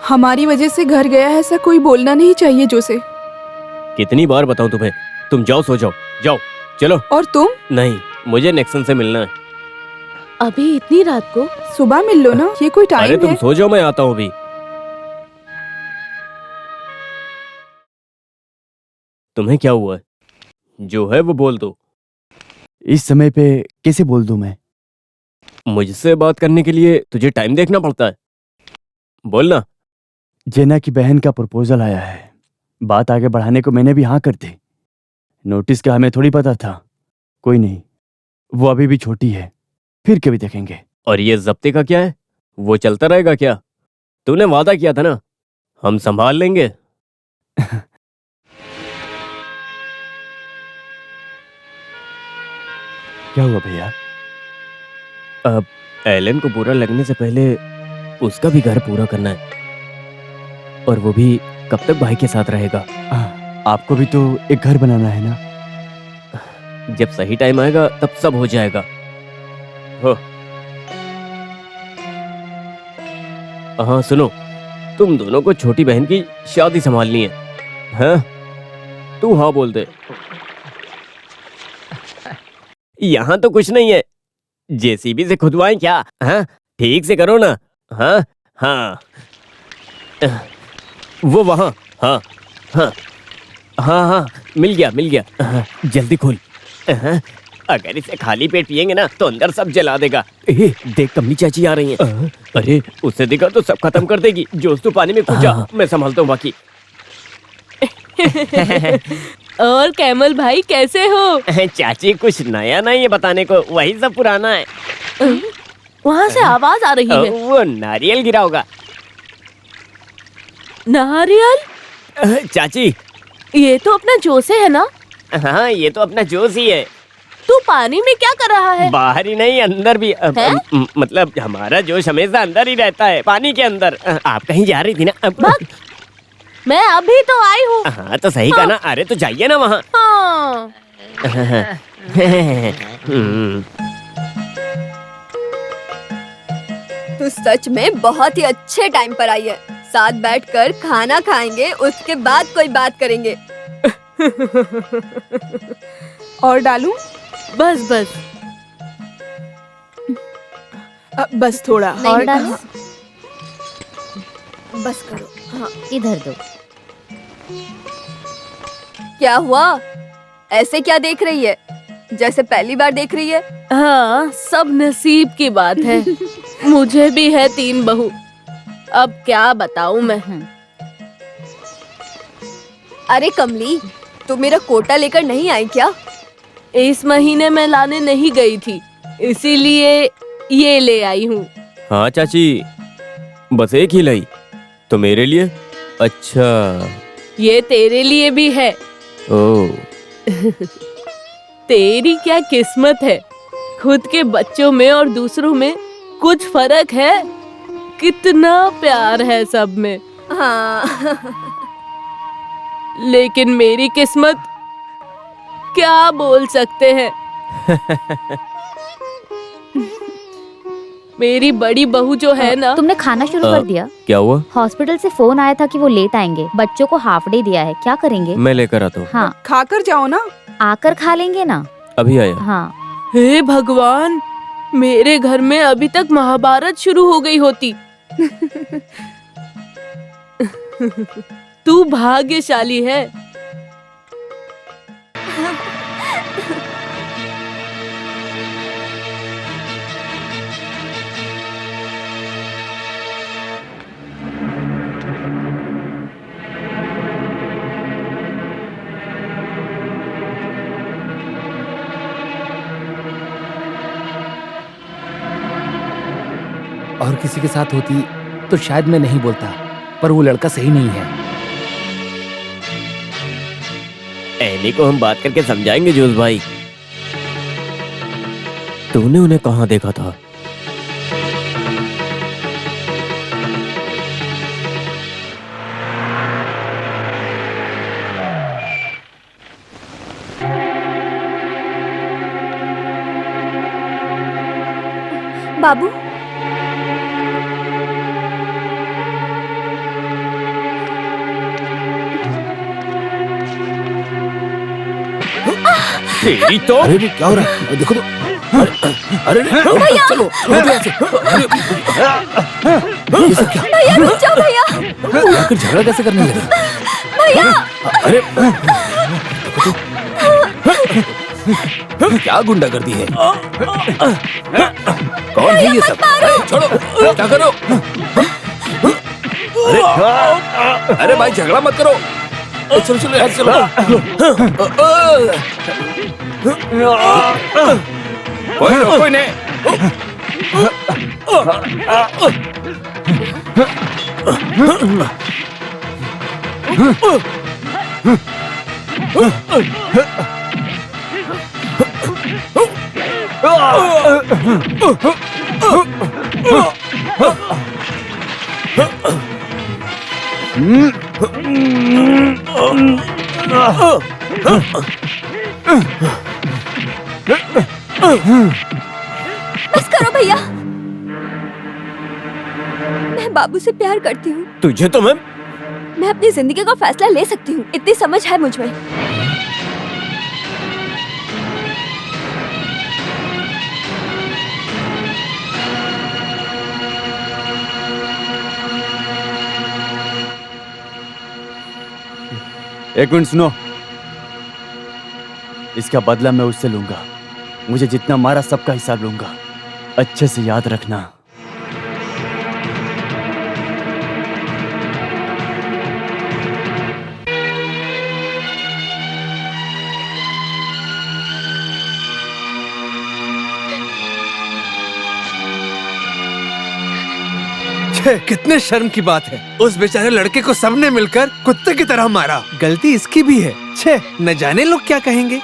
हमारी वजह से घर गया है, ऐसा कोई बोलना नहीं चाहिए जोसे। कितनी बार बताऊं तुम्हें? तुम जाओ, सो जाओ, जाओ चलो। और तुम? नहीं, मुझे नेक्सन से मिलना है। अभी इतनी रात को? सुबह मिल लो ना, ये कोई अरे टाइम तुम है? सो जाओ, मैं आता हूँ अभी। तुम्हें क्या हुआ है? जो है वो बोल दो। इस समय पे कैसे बोल दूं मैं? मुझसे बात करने के लिए तुझे टाइम देखना पड़ता है। बोलना। जेना की बहन का प्रपोजल आया है, बात आगे बढ़ाने को मैंने भी हाँ कर दी। नोटिस का हमें थोड़ी पता था। कोई नहीं, वो अभी भी छोटी है, फिर कभी देखेंगे। और ये जब्ते का क्या है? वो चलता रहेगा क्या? तूने वादा किया था ना, हम संभाल लेंगे। क्या हुआ भैया? अब एलन को बुरा लगने से पहले उसका भी घर पूरा करना है, और वो भी कब तक भाई के साथ रहेगा? आपको भी तो एक घर बनाना है ना? जब सही टाइम आएगा तब सब हो जाएगा। हो। हाँ सुनो, तुम दोनों को छोटी बहन की शादी संभालनी है। हाँ? तू हाँ बोल दे। यहाँ तो कुछ नहीं है, जेसीबी से खुदवाएं क्या? हाँ ठीक से करो ना। हाँ हाँ वो वहाँ। हाँ हाँ हाँ हाँ मिल गया। हाँ, जल्दी खोल। हाँ, अगर इसे खाली पेट पिएंगे ना तो अंदर सब जला देगा। देख कमली चाची आ रही हैं। अरे उसे देखा तो सब खत्म कर देगी। जोश तू पानी में कूद जा, मैं संभालता हूँ बाकी। और कैमल भाई कैसे हो? चाची कुछ नया नहीं है बताने को, वही सब पुराना है। वहाँ से आवाज आ रही है। वो नारियल गिरा होगा। नारियल? चाची ये तो अपना जोसे है ना? हाँ ये तो अपना जोश ही है। तू पानी में क्या कर रहा है? बाहर ही नहीं अंदर भी। मतलब हमारा जोश हमेशा अंदर ही रहता है, पानी के अंदर। आप कहीं जा रही थी ना? मैं अभी तो आई हूँ। हाँ तो सही कहा ना। अरे तो जाइए ना वहाँ। हाँ। तू सच में बहुत ही अच्छे टाइम पर आई है। साथ बैठकर खाना खाएंगे, उसके बाद कोई बात करेंगे। और डालूं? बस बस बस थोड़ा और डालो। बस करो। हाँ। इधर दो। क्या हुआ? ऐसे क्या देख रही है, जैसे पहली बार देख रही है? हाँ सब नसीब की बात है। मुझे भी है 3 बहू, अब क्या बताऊं मैं। अरे कमली, तू मेरा कोटा लेकर नहीं आई क्या? इस महीने मैं लाने नहीं गई थी, इसीलिए ये ले आई हूँ। हाँ चाची, बस एक ही लाई तो मेरे लिए? अच्छा ये तेरे लिए भी है। ओह तेरी क्या किस्मत है, खुद के बच्चों में और दूसरों में कुछ फर्क है? कितना प्यार है सब में। हाँ। लेकिन मेरी किस्मत, क्या बोल सकते हैं। मेरी बड़ी बहू जो है ना। तुमने खाना शुरू कर दिया? क्या हुआ? हॉस्पिटल से फोन आया था कि वो लेट आएंगे। बच्चों को हाफ डे दिया है, क्या करेंगे? मैं लेकर आता हूँ। हाँ खाकर जाओ ना। आकर खा लेंगे ना। अभी आया। हाँ। हे भगवान, मेरे घर में अभी तक महाभारत शुरू हो गई होती। तू भाग्यशाली है। और किसी के साथ होती तो शायद मैं नहीं बोलता, पर वो लड़का सही नहीं है। एनी को हम बात करके समझाएंगे जोश भाई। तूने उन्हें कहाँ देखा था? बाबू, तेरी तो। अरे क्या हो रहा है? देखो तो। अरे चलो ये सब क्या? भैया रुक जाओ भैया। आखिर झगड़ा कैसे करने लगे? भैया अरे क्या गुंडागर्दी है? कौन है ये सब? छोड़ो, क्या करो? अरे भाई झगड़ा मत करो। चलो चलो यार चलो। कोई नहीं। बस करो भैया। मैं बाबू से प्यार करती हूँ। तुझे तो मैं अपनी जिंदगी का फैसला ले सकती हूँ, इतनी समझ है मुझ में। एक मिनट सुनो। इसका बदला मैं उससे लूंगा। मुझे जितना मारा सबका हिसाब लूंगा। अच्छे से याद रखना। कितने शर्म की बात है। उस बेचारे लड़के को सबने मिलकर कुत्ते की तरह मारा। गलती इसकी भी है। छे, न जाने लोग क्या कहेंगे।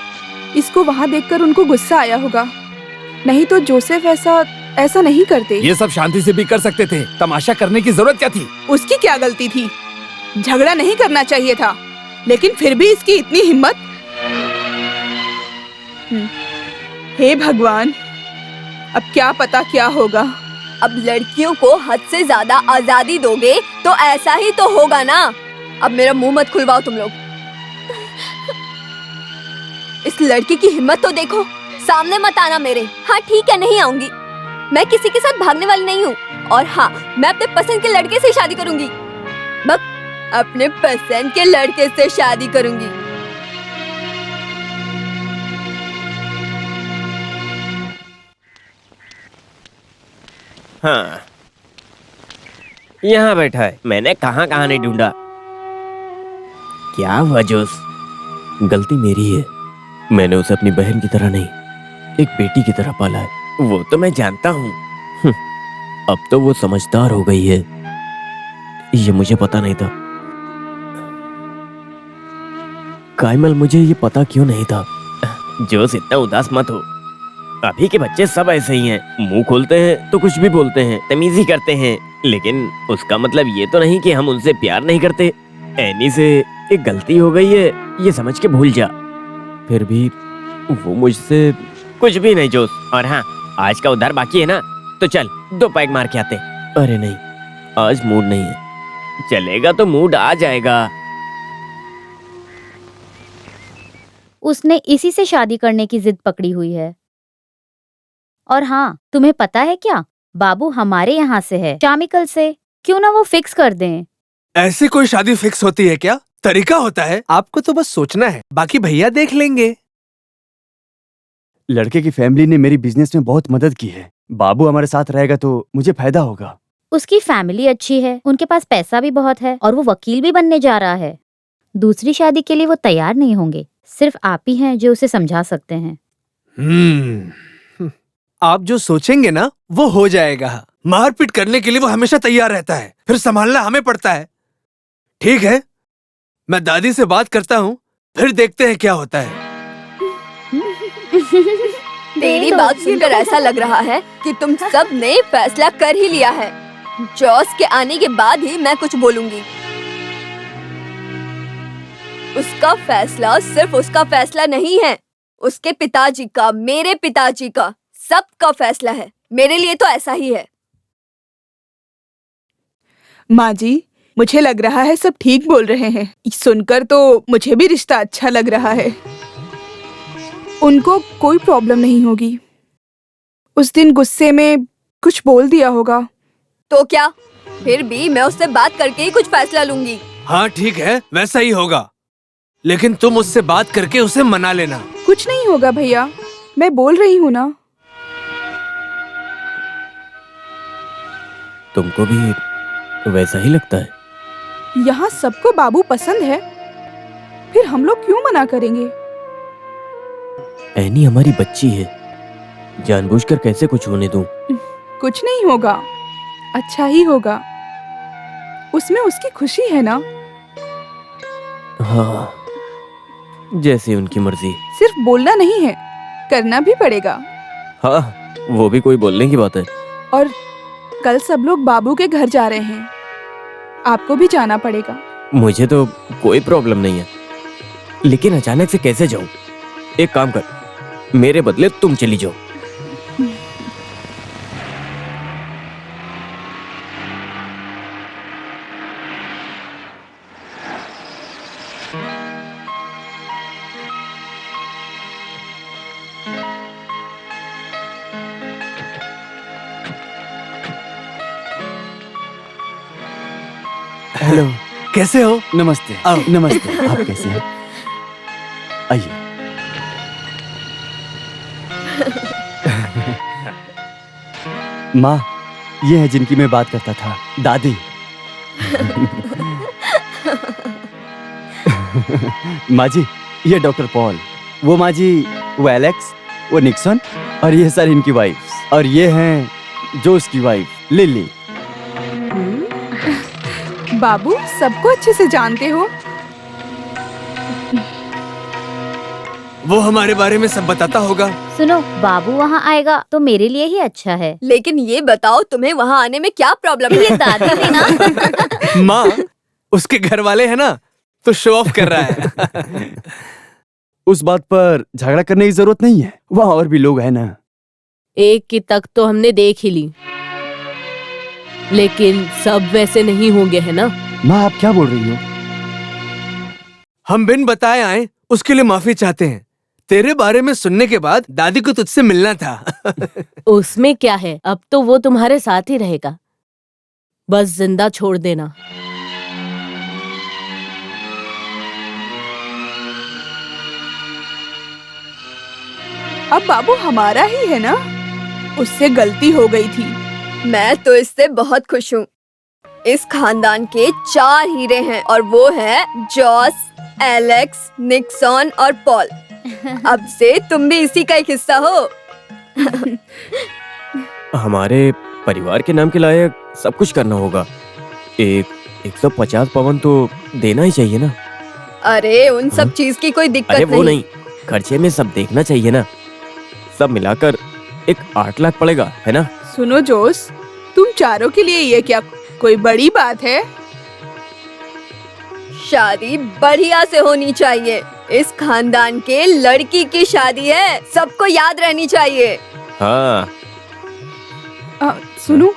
इसको वहाँ देखकर उनको गुस्सा आया होगा, नहीं तो जोसेफ ऐसा नहीं करते। ये सब शांति से भी कर सकते थे, तमाशा करने की जरूरत क्या थी? उसकी क्या गलती थी? झगड़ा नहीं करना चाहिए था, लेकिन फिर भी इसकी इतनी हिम्मत। हे भगवान, अब क्या पता क्या होगा। अब लड़कियों को हद से ज्यादा आजादी दोगे तो ऐसा ही तो होगा ना। अब मेरा मुंह मत खुलवाओ तुम लोग। इस लड़की की हिम्मत तो देखो। सामने मत आना मेरे। हाँ ठीक है, नहीं आऊंगी। मैं किसी के साथ भागने वाली नहीं हूँ। और हाँ, मैं अपने पसंद के लड़के से शादी करूंगी। बस अपने पसंद के लड़के से शादी करूंगी। हाँ, यहाँ बैठा है। मैंने कहाँ कहाँ नहीं ढूंढा। क्या हुआ जोश? गलती मेरी है। मैंने उसे अपनी बहन की तरह नहीं, एक बेटी की तरह पाला है। वो तो मैं जानता हूँ। अब तो वो समझदार हो गई है। ये मुझे पता नहीं था। कायमल, मुझे ये पता क्यों नहीं था? जोश, इतना उदास मत हो। अभी के बच्चे सब ऐसे ही हैं। मुंह खोलते हैं तो कुछ भी बोलते हैं, तमीज़ी करते हैं। लेकिन उसका मतलब ये तो नहीं कि हम उनसे प्यार नहीं करते। एनी से एक गलती हो गई है, ये समझ के भूल जा। फिर भी वो मुझसे कुछ भी नहीं जोश। और हाँ, आज का उधार बाकी है ना, तो चल 2 पैग मार के आते। अरे नहीं, आज मूड नहीं है। चलेगा तो मूड आ जाएगा। उसने इसी से शादी करने की जिद पकड़ी हुई है। और हाँ, तुम्हें पता है क्या, बाबू हमारे यहाँ से है, चामिकल से। क्यों ना वो फिक्स कर दें। ऐसी कोई शादी फिक्स होती है क्या? तरीका होता है। आपको तो बस सोचना है, बाकी भैया देख लेंगे। लड़के की फैमिली ने मेरी बिजनेस में बहुत मदद की है। बाबू हमारे साथ रहेगा तो मुझे फायदा होगा। उसकी फैमिली अच्छी है, उनके पास पैसा भी बहुत है और वो वकील भी बनने जा रहा है। दूसरी शादी के लिए वो तैयार नहीं होंगे। सिर्फ आप ही हैं जो उसे समझा सकते हैं। आप जो सोचेंगे ना वो हो जाएगा। मारपीट करने के लिए वो हमेशा तैयार रहता है, फिर संभालना हमें पड़ता है। ठीक है, मैं दादी से बात करता हूँ, फिर देखते हैं क्या होता है। तेरी बात सुनकर ऐसा लग रहा है कि तुम सब ने फैसला कर ही लिया है। जॉस के आने के बाद ही मैं कुछ बोलूंगी। उसका फैसला सिर्फ उसका फैसला नहीं है, उसके पिताजी का, मेरे पिताजी का, सबका फैसला है। मेरे लिए तो ऐसा ही है। माँ जी, मुझे लग रहा है सब ठीक बोल रहे हैं। सुनकर तो मुझे भी रिश्ता अच्छा लग रहा है। उनको कोई प्रॉब्लम नहीं होगी। उस दिन गुस्से में कुछ बोल दिया होगा। तो क्या, फिर भी मैं उससे बात करके ही कुछ फैसला लूंगी। हाँ ठीक है, वैसा ही होगा। लेकिन तुम उससे बात करके उसे मना लेना। कुछ नहीं होगा भैया, मैं बोल रही हूँ ना। तुमको भी वैसा ही लगता है? यहाँ सबको बाबू पसंद है, फिर हम लोग क्यों मना करेंगे? एनी हमारी बच्ची है, जानबूझकर कैसे कुछ होने दूं? कुछ नहीं होगा, अच्छा ही होगा। उसमें उसकी खुशी है ना। हाँ, जैसे उनकी मर्जी। सिर्फ बोलना नहीं है, करना भी पड़ेगा। हाँ, वो भी कोई बोलने की बात है। और कल सब लोग बाबू के घर जा रहे हैं, आपको भी जाना पड़ेगा। मुझे तो कोई प्रॉब्लम नहीं है, लेकिन अचानक से कैसे जाऊं? एक काम कर, मेरे बदले तुम चली जाओ। हेलो, कैसे हो? नमस्ते। आओ। नमस्ते। आप कैसे हैं? आइए। माँ, ये है जिनकी मैं बात करता था, दादी। माँ जी, ये डॉक्टर पॉल। वो माँ जी, वो एलेक्स, वो निक्सन, और ये सर इनकी वाइफ। और ये हैं जोस की वाइफ, लिली। बाबू सबको अच्छे से जानते हो। वो हमारे बारे में सब बताता होगा। सुनो, बाबू वहाँ आएगा तो मेरे लिए ही अच्छा है। लेकिन ये बताओ तुम्हें वहाँ आने में क्या प्रॉब्लम है? ये दादी भी ना। माँ, उसके घर वाले हैं ना, तो शो ऑफ कर रहा है। उस बात पर झगड़ा करने की जरूरत नहीं है, वहाँ और भी लोग हैं ना। एक की तक तो हमने देख ही ली, लेकिन सब वैसे नहीं होंगे, है ना? माँ, आप क्या बोल रही हो? हम बिन बताए आए, उसके लिए माफी चाहते हैं। तेरे बारे में सुनने के बाद दादी को तुझसे मिलना था। उसमें क्या है, अब तो वो तुम्हारे साथ ही रहेगा। बस जिंदा छोड़ देना। अब बाबू हमारा ही है ना, उससे गलती हो गई थी। मैं तो इससे बहुत खुश हूँ। इस खानदान के 4 हीरे हैं और वो हैं जॉस, एलेक्स, निक्सन और पॉल। अब से तुम भी इसी का एक हिस्सा हो। हमारे परिवार के नाम के लायक सब कुछ करना होगा। एक 150 पवन तो देना ही चाहिए ना। अरे उन सब चीज की कोई दिक्कत अरे वो नहीं, खर्चे में सब देखना चाहिए ना। सब मिलाकर एक 8 लाख पड़ेगा, है ना? सुनो जोस, तुम चारों के लिए ये क्या कोई बड़ी बात है? शादी बढ़िया से होनी चाहिए। इस खानदान के लड़की की शादी है, सबको याद रहनी चाहिए। हाँ। सुनो,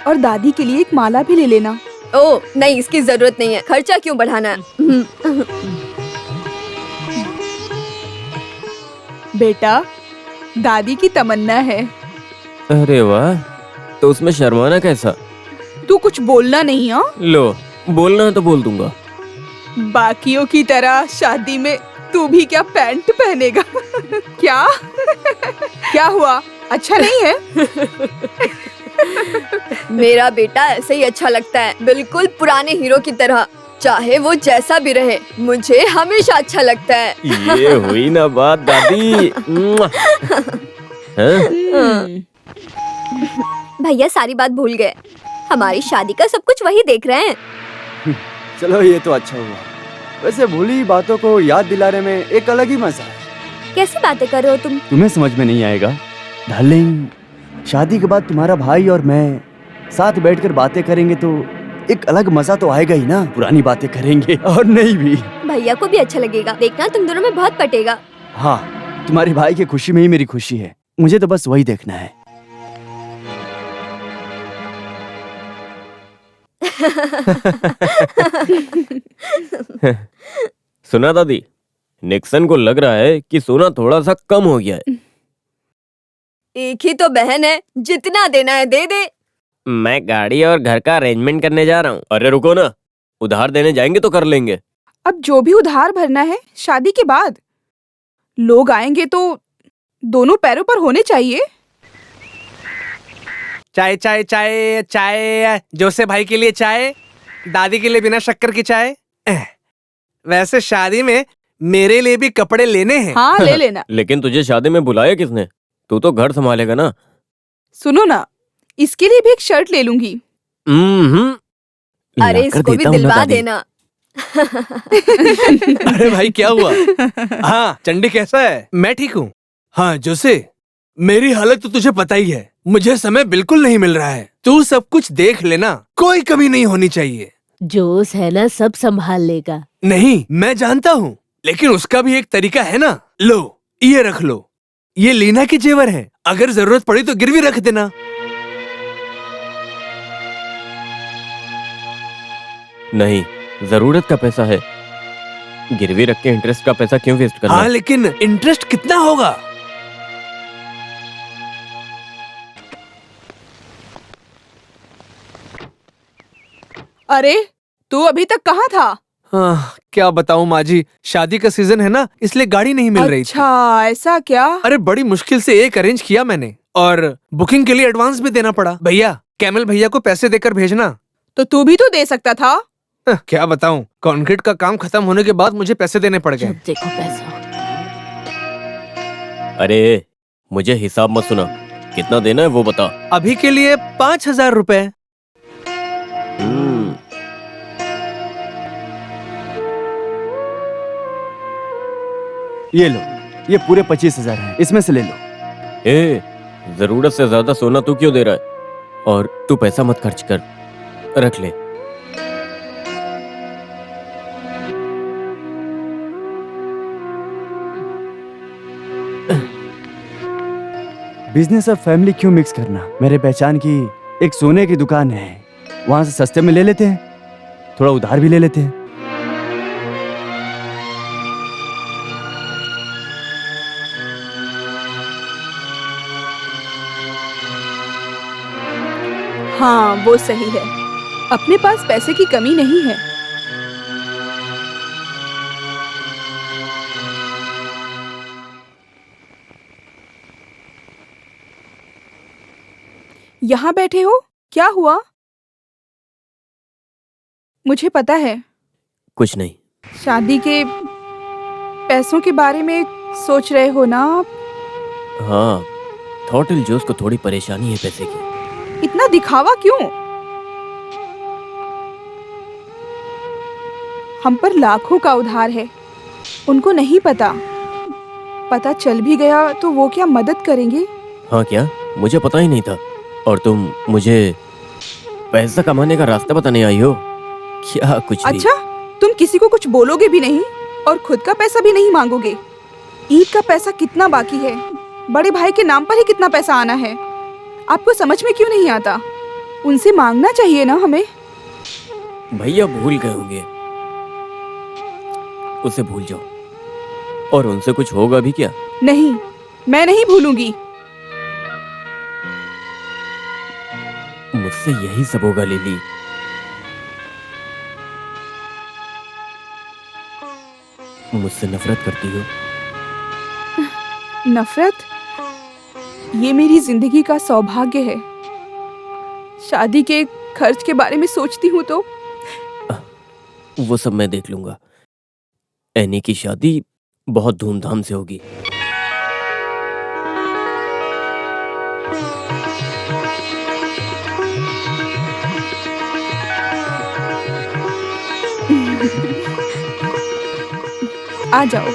और दादी के लिए एक माला भी ले लेना। ओ नहीं, इसकी जरूरत नहीं है। खर्चा क्यों बढ़ाना? बेटा, दादी की तमन्ना है। अरे वाह, तो उसमें शर्माना कैसा? तू कुछ बोलना नहीं। हाँ, लो, बोलना है तो बोल दूंगा। बाकियों की तरह शादी में तू भी क्या पैंट पहनेगा? क्या? क्या हुआ, अच्छा नहीं है? मेरा बेटा ऐसे ही अच्छा लगता है, बिल्कुल पुराने हीरो की तरह। चाहे वो जैसा भी रहे, मुझे हमेशा अच्छा लगता है। ये हुई ना बात दादी। भैया सारी बात भूल गए। हमारी शादी का सब कुछ वही देख रहे हैं। चलो, ये तो अच्छा हुआ। वैसे भूली बातों को याद दिलाने में एक अलग ही मजा है। कैसी बातें कर रहे हो तुम? तुम्हें समझ में नहीं आएगा डार्लिंग। शादी के बाद तुम्हारा भाई और मैं साथ बैठकर बातें करेंगे तो एक अलग मजा तो आएगा ही ना। पुरानी बातें करेंगे और नहीं भी। भैया को भी अच्छा लगेगा, देखना तुम दोनों में बहुत पटेगा। हाँ, तुम्हारे भाई की खुशी में ही मेरी खुशी है। मुझे तो बस वही देखना है। सुना दादी, निक्सन को लग रहा है कि सोना थोड़ा सा कम हो गया है। एक ही तो बहन है, जितना देना है दे दे। मैं गाड़ी और घर का अरेंजमेंट करने जा रहा हूँ। अरे रुको ना, उधार देने जाएंगे तो कर लेंगे। अब जो भी उधार भरना है शादी के बाद। लोग आएंगे तो दोनों पैरों पर होने चाहिए। चाय चाय चाय चाय। जोसे भाई के लिए चाय, दादी के लिए बिना शक्कर की चाय। वैसे शादी में मेरे लिए भी कपड़े लेने हैं। हाँ, ले लेना। लेकिन तुझे शादी में बुलाया किसने? तू तो घर संभालेगा ना। सुनो ना, इसके लिए भी एक शर्ट ले लूंगी। अरे इसको भी दिलवा देना। अरे भाई क्या हुआ? हाँ चंडी कैसा है? मैं ठीक हूँ। हाँ जोसे, मेरी हालत तो तुझे पता ही है, मुझे समय बिल्कुल नहीं मिल रहा है। तू सब कुछ देख लेना, कोई कमी नहीं होनी चाहिए। जोश है ना, सब संभाल लेगा। नहीं मैं जानता हूँ, लेकिन उसका भी एक तरीका है ना। लो ये रख लो, ये लीना के जेवर है, अगर जरूरत पड़ी तो गिरवी रख देना। नहीं, जरूरत का पैसा है, गिरवी रख के इंटरेस्ट का पैसा क्यों वेस्ट करना? हाँ लेकिन इंटरेस्ट कितना होगा? अरे तू अभी तक कहाँ था? हाँ, क्या बताऊँ माँ जी, शादी का सीजन है ना, इसलिए गाड़ी नहीं मिल रही थी। अच्छा ऐसा क्या? अरे बड़ी मुश्किल से एक अरेंज किया मैंने, और बुकिंग के लिए एडवांस भी देना पड़ा। भैया कैमल भैया को पैसे देकर भेजना। तो तू भी तो दे सकता था। क्या बताऊँ, कंक्रीट का काम खत्म होने के बाद मुझे पैसे देने पड़ गए। जब देखो पैसा। अरे मुझे हिसाब मत सुना, कितना देना है वो बता। अभी के लिए 5,000 रुपए। ये लो, ये पूरे 25,000 हैं, इसमें से ले लो। जरूरत से ज्यादा सोना तू क्यों दे रहा है? और तू पैसा मत खर्च कर, रख ले। बिजनेस और फैमिली क्यों मिक्स करना? मेरे पहचान की एक सोने की दुकान है, वहां से सस्ते में ले लेते हैं, थोड़ा उधार भी ले लेते हैं। हाँ वो सही है, अपने पास पैसे की कमी नहीं है। यहाँ बैठे हो, क्या हुआ? मुझे पता है, कुछ नहीं। शादी के पैसों के बारे में सोच रहे हो ना? हाँ, थॉटिल जोस को थोड़ी परेशानी है पैसे की। इतना दिखावा क्यों? हम पर लाखों का उधार है, उनको नहीं पता, पता चल भी गया तो वो क्या मदद करेंगे? हाँ क्या? मुझे पता ही नहीं था। और तुम मुझे पैसा कमाने का रास्ता बताने आई हो क्या? कुछ भी। अच्छा, तुम किसी को कुछ बोलोगे भी नहीं और खुद का पैसा भी नहीं मांगोगे। ईद का पैसा कितना बाकी है, बड़े भाई के नाम पर ही कितना पैसा आना है, आपको समझ में क्यों नहीं आता? उनसे मांगना चाहिए ना हमें। भैया भूल गए होंगे, उसे भूल जाओ। और उनसे कुछ होगा भी क्या? नहीं, मैं नहीं भूलूंगी। मुझसे यही सब होगा लिली। मुझसे नफरत करती हो? नफरत? ये मेरी जिंदगी का सौभाग्य है। शादी के खर्च के बारे में सोचती हूँ तो वो सब मैं देख लूंगा। एनी की शादी बहुत धूमधाम से होगी। आ जाओ,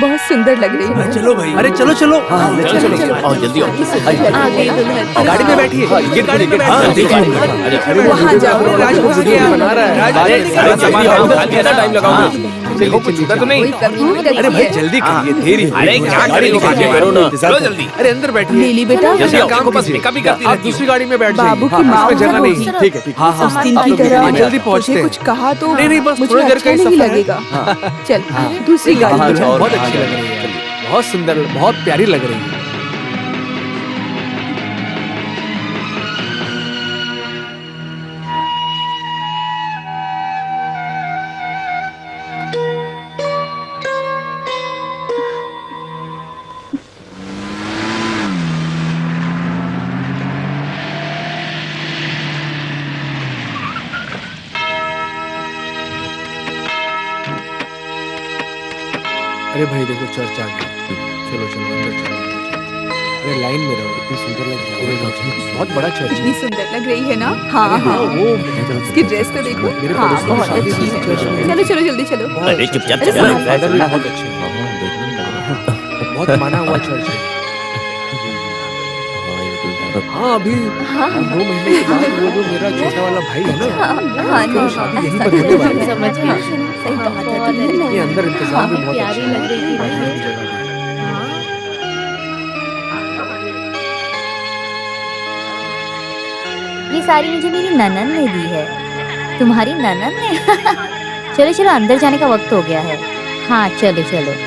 बहुत सुंदर लग रही है। चलो भाई, अरे चलो चलो, आओ जल्दी आओ। आ गई दुल्हन। गाड़ी में बैठिए। ये गाड़ी में बैठिए। वहाँ जाओ। राजकुमार क्या बना रहा है? टाइम लगाओगे? देखो कुछ छूटा तो नहीं? कोई कमी नहीं रखी अरे भाई है। जल्दी करिए, देरी हो रही है। क्या गाड़ी निकालिए, करो ना। चलो जल्दी। अरे अंदर बैठिए। लीली बेटा, जल्दी आओ, काम बस कीजिए। पिकअप ही करती आप रहती दूसरी गाड़ी में बैठ बाबू जाइए। की माँ इसमें जगह होगी। नहीं है। ठीक है ठीक है। हाँ उस दिन की तरह जल्दी पहुँचते मुझे हैं। कुछ कहा तो नहीं, बस मुझे थोड़ी देर अच्छा का ही नहीं सफर है। लगेगा। चल दूसरी गाड़ी में जाओ। बहुत अच्छी लग रही है, बहुत सुंदर, बहुत प्यारी लग रही है। अरे भाई देखो चर्च आ गया। चलो चलो अंदर चलो। अरे लाइन में रहो, इतनी सुंदर लग रही है। बहुत बड़ा चर्च कितनी है। सुंदर लग रही है ना। हाँ हाँ, इसकी ड्रेस तो देखो। मेरे हाँ, पड़ोसी की बहुत शादी अच्छी इसी है। चर्च में हुई। चलो चलो जल्दी चलो। अरे चुपचाप अरे चल समझ- फादर भी बहुत अच्छे हैं। बहुत माना हुआ चर्च है। हाँ, अभी 2 महीने के बाद वो जो मेरा छोटा वाला भाई है ना, हाँ उसकी शादी यहीं पर होने वाली है। समझ गई। सही कहा था तुमने। ये अंदर इंतजाम भी बहुत प्यारी अच्छा लग रही थी है। भाई। जगह भी। ये साड़ी मुझे मेरी ननन ने दी है। तुम्हारी ननन ने? चलो चलो अंदर जाने का वक्त हो गया है। हाँ चलो चलो।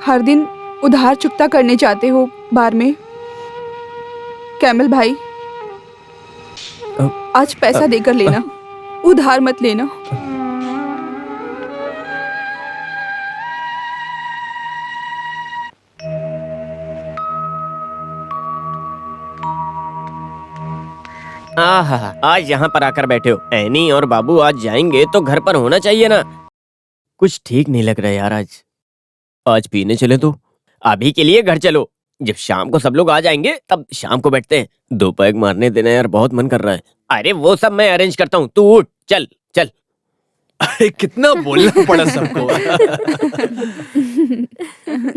हर दिन उधार चुकता करने जाते हो बार में। कैमल भाई, आज पैसा देकर लेना, उधार मत लेना। आहा, आज यहाँ पर आकर बैठे हो। एनी और बाबू आज जाएंगे तो घर पर होना चाहिए ना। कुछ ठीक नहीं लग रहा यार आज पीने चले तो। अभी के लिए घर चलो, जब शाम को सब लोग आ जाएंगे तब शाम को बैठते हैं। 2 पैग मारने देना यार, बहुत मन कर रहा है। अरे वो सब मैं अरेंज करता हूँ, तू उठ, चल चल। अरे कितना बोलना पड़ा सबको।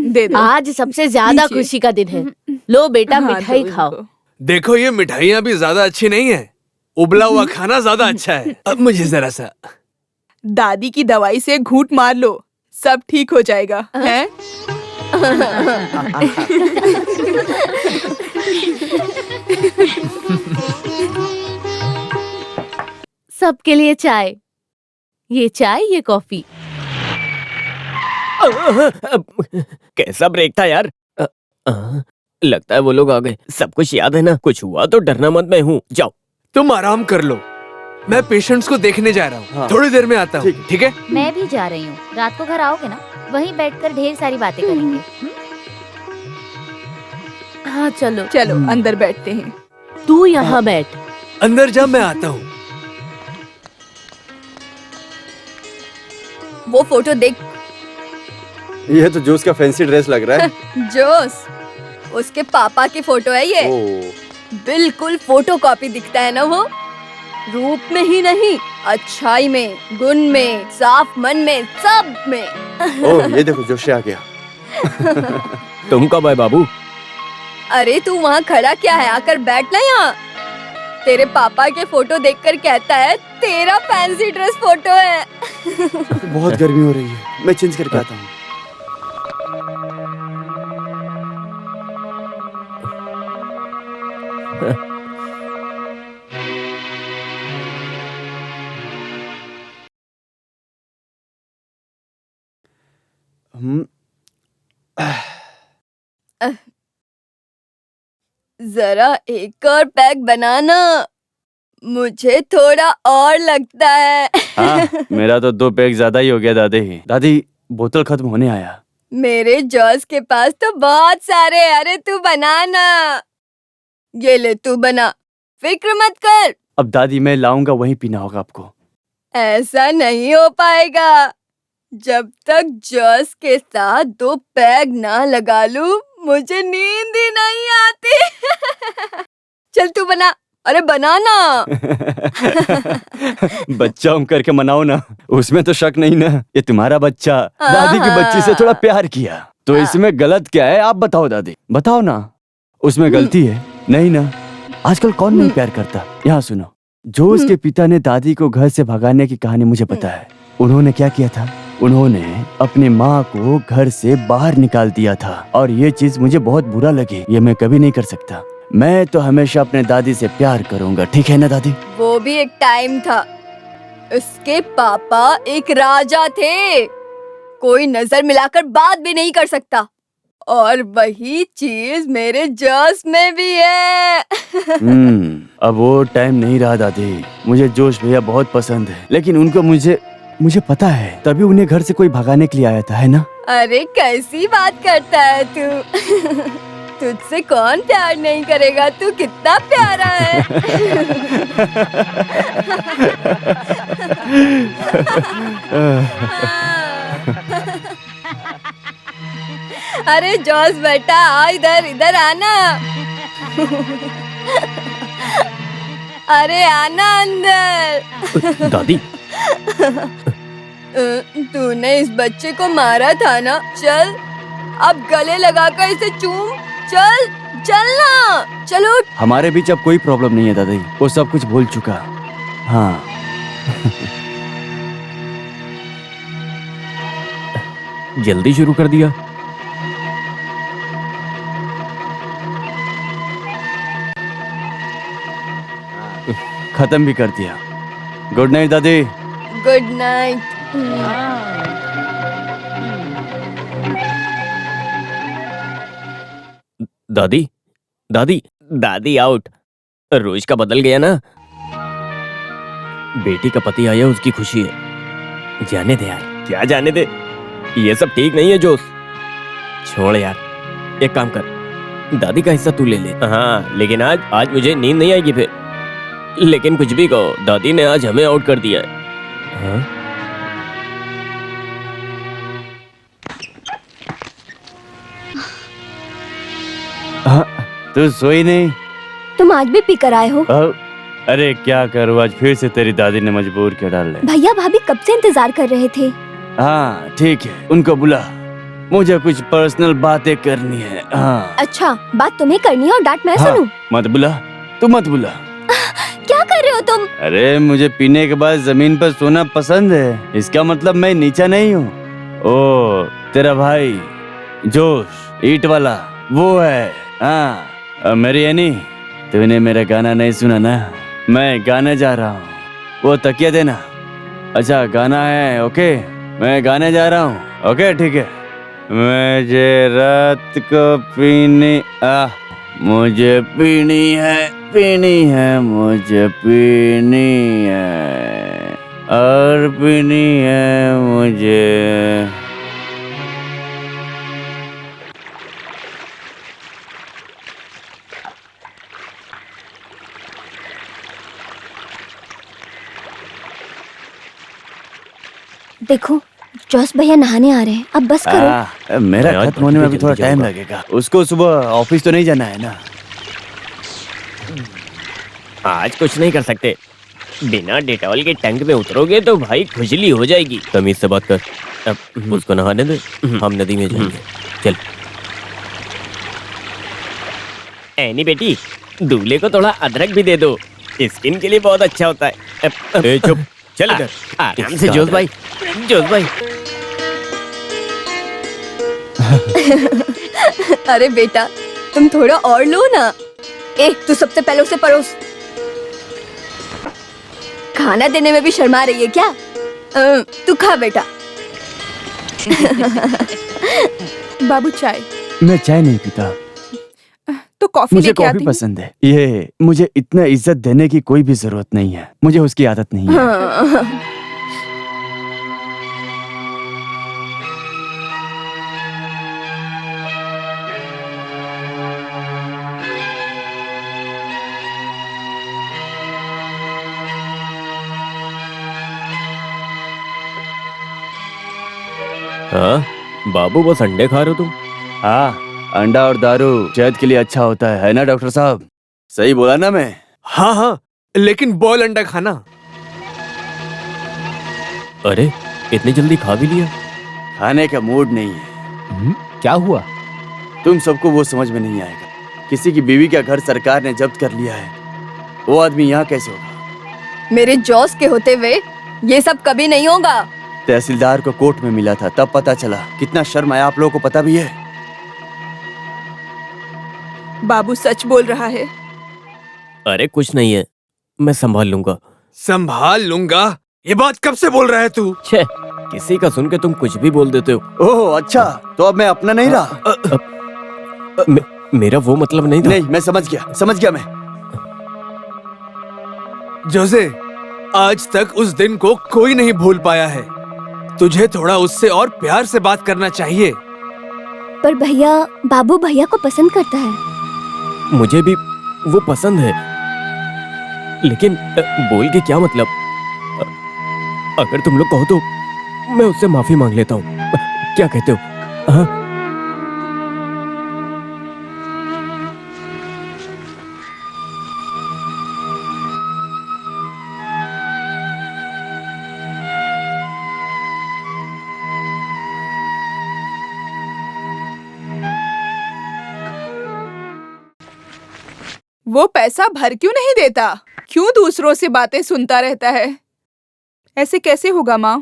दे दो। आज सबसे ज्यादा नीचे। खुशी का दिन है। लो बेटा हाँ, मिठाई दो खाओ। इनको। देखो ये मिठाइयाँ भी ज्यादा अच्छी नहीं है, उबला हुआ खाना ज्यादा अच्छा है। अब मुझे जरा सा। दादी की दवाई से घूंट मार लो, सब ठीक हो जाएगा। हैं? सबके लिए चाय। ये चाय, ये कॉफी। कैसा ब्रेक था यार। लगता है वो लोग आ गए। सब कुछ याद है ना? कुछ हुआ तो डरना मत, मैं हूँ। जाओ। तुम आराम कर लो, मैं पेशेंट्स को देखने जा रहा हूँ। हाँ। थोड़ी देर में आता हूँ, ठीक है? मैं भी जा रही हूँ। रात को घर आओगे ना, वहीं बैठकर ढेर सारी बातें करेंगे। हाँ चलो, चलो अंदर बैठते हैं। तू यहाँ बैठ। अंदर जा, मैं आता हूँ। वो फोटो देख। ये तो जोस का फैंसी ड्रेस लग रहा है। जोस, उसके पापा की फोटो है ये। बिल्कुल फोटो कॉपी दिखता है ना वो। रूप में ही नहीं, अच्छाई में, गुण में, साफ मन में, सब में। ओह, ये देखो जोशी आ गया। तुम कब आए बाबू? अरे तू वहाँ खड़ा क्या है, आकर बैठ ना यहाँ। तेरे पापा के फोटो देखकर कहता है तेरा फैंसी ड्रेस फोटो है। बहुत गर्मी हो रही है, मैं चेंज करके आता हूँ। जरा एक और पैक बनाना, मुझे थोड़ा और लगता है। हाँ, मेरा तो 2 पैक ज्यादा ही हो गया दादी। दादी, बोतल खत्म होने आया। मेरे जॉस के पास तो बहुत सारे। अरे तू बनाना, ये ले तू बना, फिक्र मत कर। अब दादी मैं लाऊंगा, वहीं पीना होगा आपको। ऐसा नहीं हो पाएगा, जब तक जॉस के साथ 2 पैग ना लगा लूं, मुझे नींद ही नहीं आती। चल तू बना, अरे बनाना। बच्चा हम करके मनाओ ना, उसमें तो शक नहीं ना। ये तुम्हारा बच्चा दादी की बच्ची से थोड़ा प्यार किया, तो इसमें गलत क्या है? आप बताओ दादी, बताओ ना, उसमें गलती है? नहीं ना। आजकल कौन नहीं प्यार करता? यहाँ सुनो, जो उसके पिता ने दादी को घर से भगाने की कहानी मुझे पता है। उन्होंने क्या किया था? उन्होंने अपनी माँ को घर से बाहर निकाल दिया था, और ये चीज मुझे बहुत बुरा लगी। ये मैं कभी नहीं कर सकता। मैं तो हमेशा अपने दादी से प्यार करूंगा, ठीक है ना दादी? वो भी एक टाइम था, उसके पापा एक राजा थे, कोई नजर मिलाकर बात भी नहीं कर सकता। और वही चीज मेरे जोश में भी है। अब वो टाइम नहीं रहा दादी। मुझे जोश भैया बहुत पसंद है, लेकिन उनको मुझे पता है, तभी उन्हें घर से कोई भगाने के लिए आया था, है ना? अरे कैसी बात करता है तू? तुझसे कौन प्यार नहीं करेगा? तू कितना प्यारा है। अरे जॉस बेटा, आ इधर आना। अरे आना अंदर। दादी, तूने इस बच्चे को मारा था ना? चल अब गले लगाकर इसे चूम। चल ना, चलो। हमारे बीच अब कोई प्रॉब्लम नहीं है दादी, वो सब कुछ भूल चुका। हाँ। जल्दी शुरू कर दिया। खत्म भी कर दिया। गुड नाइट दादी। Good night. दादी, दादी आउट। रोज का बदल गया ना। बेटी का पति आया, उसकी खुशी है। जाने दे यार। क्या जाने दे? ये सब ठीक नहीं है जोश। छोड़ यार, एक काम कर, दादी का हिस्सा तू ले ले। हाँ, लेकिन आज मुझे नींद नहीं आएगी फिर। लेकिन कुछ भी कहो, दादी ने आज हमें आउट कर दिया है। हाँ? तू सोई नहीं? तुम आज भी पी कर आए हो? अरे क्या करूँ, आज फिर से तेरी दादी ने मजबूर किया डाल ले। भैया भाभी कब से इंतजार कर रहे थे। हाँ ठीक है, उनको बुला, मुझे कुछ पर्सनल बातें करनी है। हाँ। अच्छा, बात तुम्हें करनी है और डांट मैं हाँ, सुनूं? मत बुला, तू मत बुला। क्या कर रहे हो तुम? अरे मुझे पीने के बाद जमीन पर सोना पसंद है, इसका मतलब मैं नीचा नहीं हूँ। ओ तेरा भाई जोश ईट वाला वो है। हाँ मेरी एनी, तूने मेरा गाना नहीं सुना ना? मैं गाने जा रहा हूँ, वो तकिया देना। अच्छा गाना है, ओके मैं गाने जा रहा हूँ। ओके ठीक है। मुझे रात को पीनी मुझे पीनी है, मुझे पीनी है और पीनी है मुझे। देखो जॉस भैया नहाने आ रहे हैं, अब बस करो। मेरा खत्म होने में भी थोड़ा टाइम लगेगा, उसको सुबह ऑफिस तो नहीं जाना है ना। आज कुछ नहीं कर सकते। बिना डेटॉल के टैंक में उतरोगे तो भाई खुजली हो जाएगी। तमीज से बात कर। अब उसको नहाने दे, हम नदी में जाएंगे। चल। एनी बेटी, दूल्हे को थोड़ा अदरक भी दे दो, स्किन के लिए बहुत अच्छा होता है। चुप, चल इधर आराम से। जोश भाई, अरे बेटा, तुम थोड़ा और लो ना। तू सबसे पहले उसे परोस। खाना देने में भी शर्मा रही है क्या? तू खा बेटा। बाबू चाय। मैं चाय नहीं पीता, तो कॉफी मुझे लेके आती कॉफी हूँ। पसंद है। ये मुझे इतना इज्जत देने की कोई भी जरूरत नहीं है, मुझे उसकी आदत नहीं है। हाँ। हाँ बाबू, बस अंडे खा रहे हो तुम? हाँ, अंडा और दारू सेहत के लिए अच्छा होता है ना डॉक्टर साहब? सही बोला ना मैं? हाँ, लेकिन बॉयल अंडा खाना। अरे इतनी जल्दी खा भी लिया? खाने का मूड नहीं है। क्या हुआ? तुम सबको वो समझ में नहीं आएगा। किसी की बीवी का घर सरकार ने जब्त कर लिया है, वो आदमी यहाँ कैसे होगा? मेरे जॉस के होते हुए ये सब कभी नहीं होगा। तहसीलदार को कोर्ट में मिला था, तब पता चला। कितना शर्म आया, आप लोगों को पता भी है? बाबू सच बोल रहा है। अरे कुछ नहीं है, मैं संभाल लूंगा। संभाल लूंगा? ये बात कब से बोल रहा है तू? छे, किसी का सुन के तुम कुछ भी बोल देते हो। ओह अच्छा, तो अब मैं अपना नहीं रहा। मेरा वो मतलब नहीं था। नहीं, मैं समझ गया मैं। जोसे, आज तक उस दिन को कोई नहीं भूल पाया है। तुझे थोड़ा उससे और प्यार से बात करना चाहिए। पर भैया, बाबू भैया को पसंद करता है। मुझे भी वो पसंद है, लेकिन बोल के क्या मतलब? अगर तुम लोग कहो तो मैं उससे माफी मांग लेता हूँ। क्या कहते हो? हाँ? वो पैसा भर क्यों नहीं देता? क्यों दूसरों से बातें सुनता रहता है? ऐसे कैसे होगा माँ?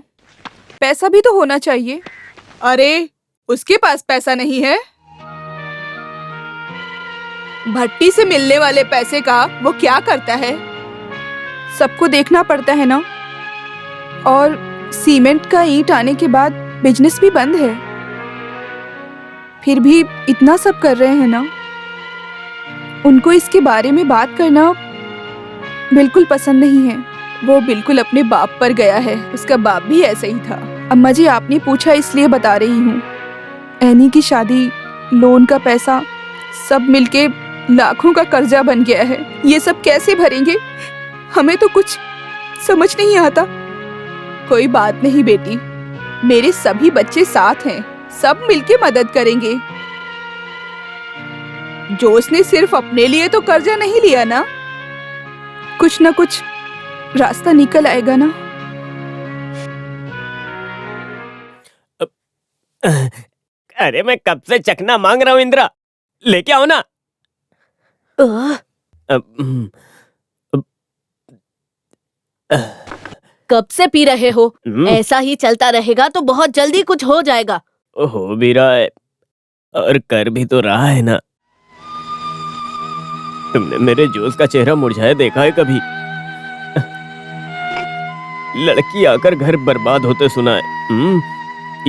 पैसा भी तो होना चाहिए। अरे, उसके पास पैसा नहीं है। भट्टी से मिलने वाले पैसे का वो क्या करता है? सबको देखना पड़ता है ना। और सीमेंट का ईंट आने के बाद बिजनेस भी बंद है। फिर भी इतना सब कर रहे हैं ना। उनको इसके बारे में बात करना बिल्कुल पसंद नहीं है। वो बिल्कुल अपने बाप पर गया है। उसका बाप भी ऐसा ही था। अम्मा जी, आपने पूछा इसलिए बता रही हूँ। एनी की शादी, लोन का पैसा, सब मिलके लाखों का कर्जा बन गया है। ये सब कैसे भरेंगे? हमें तो कुछ समझ नहीं आता। कोई बात नहीं बेटी, मेरे सभी बच्चे साथ हैं। सब मिलके मदद करेंगे। जोश ने सिर्फ अपने लिए तो कर्जा नहीं लिया ना। कुछ ना कुछ रास्ता निकल आएगा ना। अरे मैं कब से चखना मांग रहा हूँ इंदिरा, लेके आओ ना। कब से पी रहे हो? ऐसा ही चलता रहेगा तो बहुत जल्दी कुछ हो जाएगा। हो भी रहा है और कर भी तो रहा है ना। तुमने मेरे जोश का चेहरा मुरझाया देखा है कभी? लड़की आकर घर बर्बाद होते सुना है।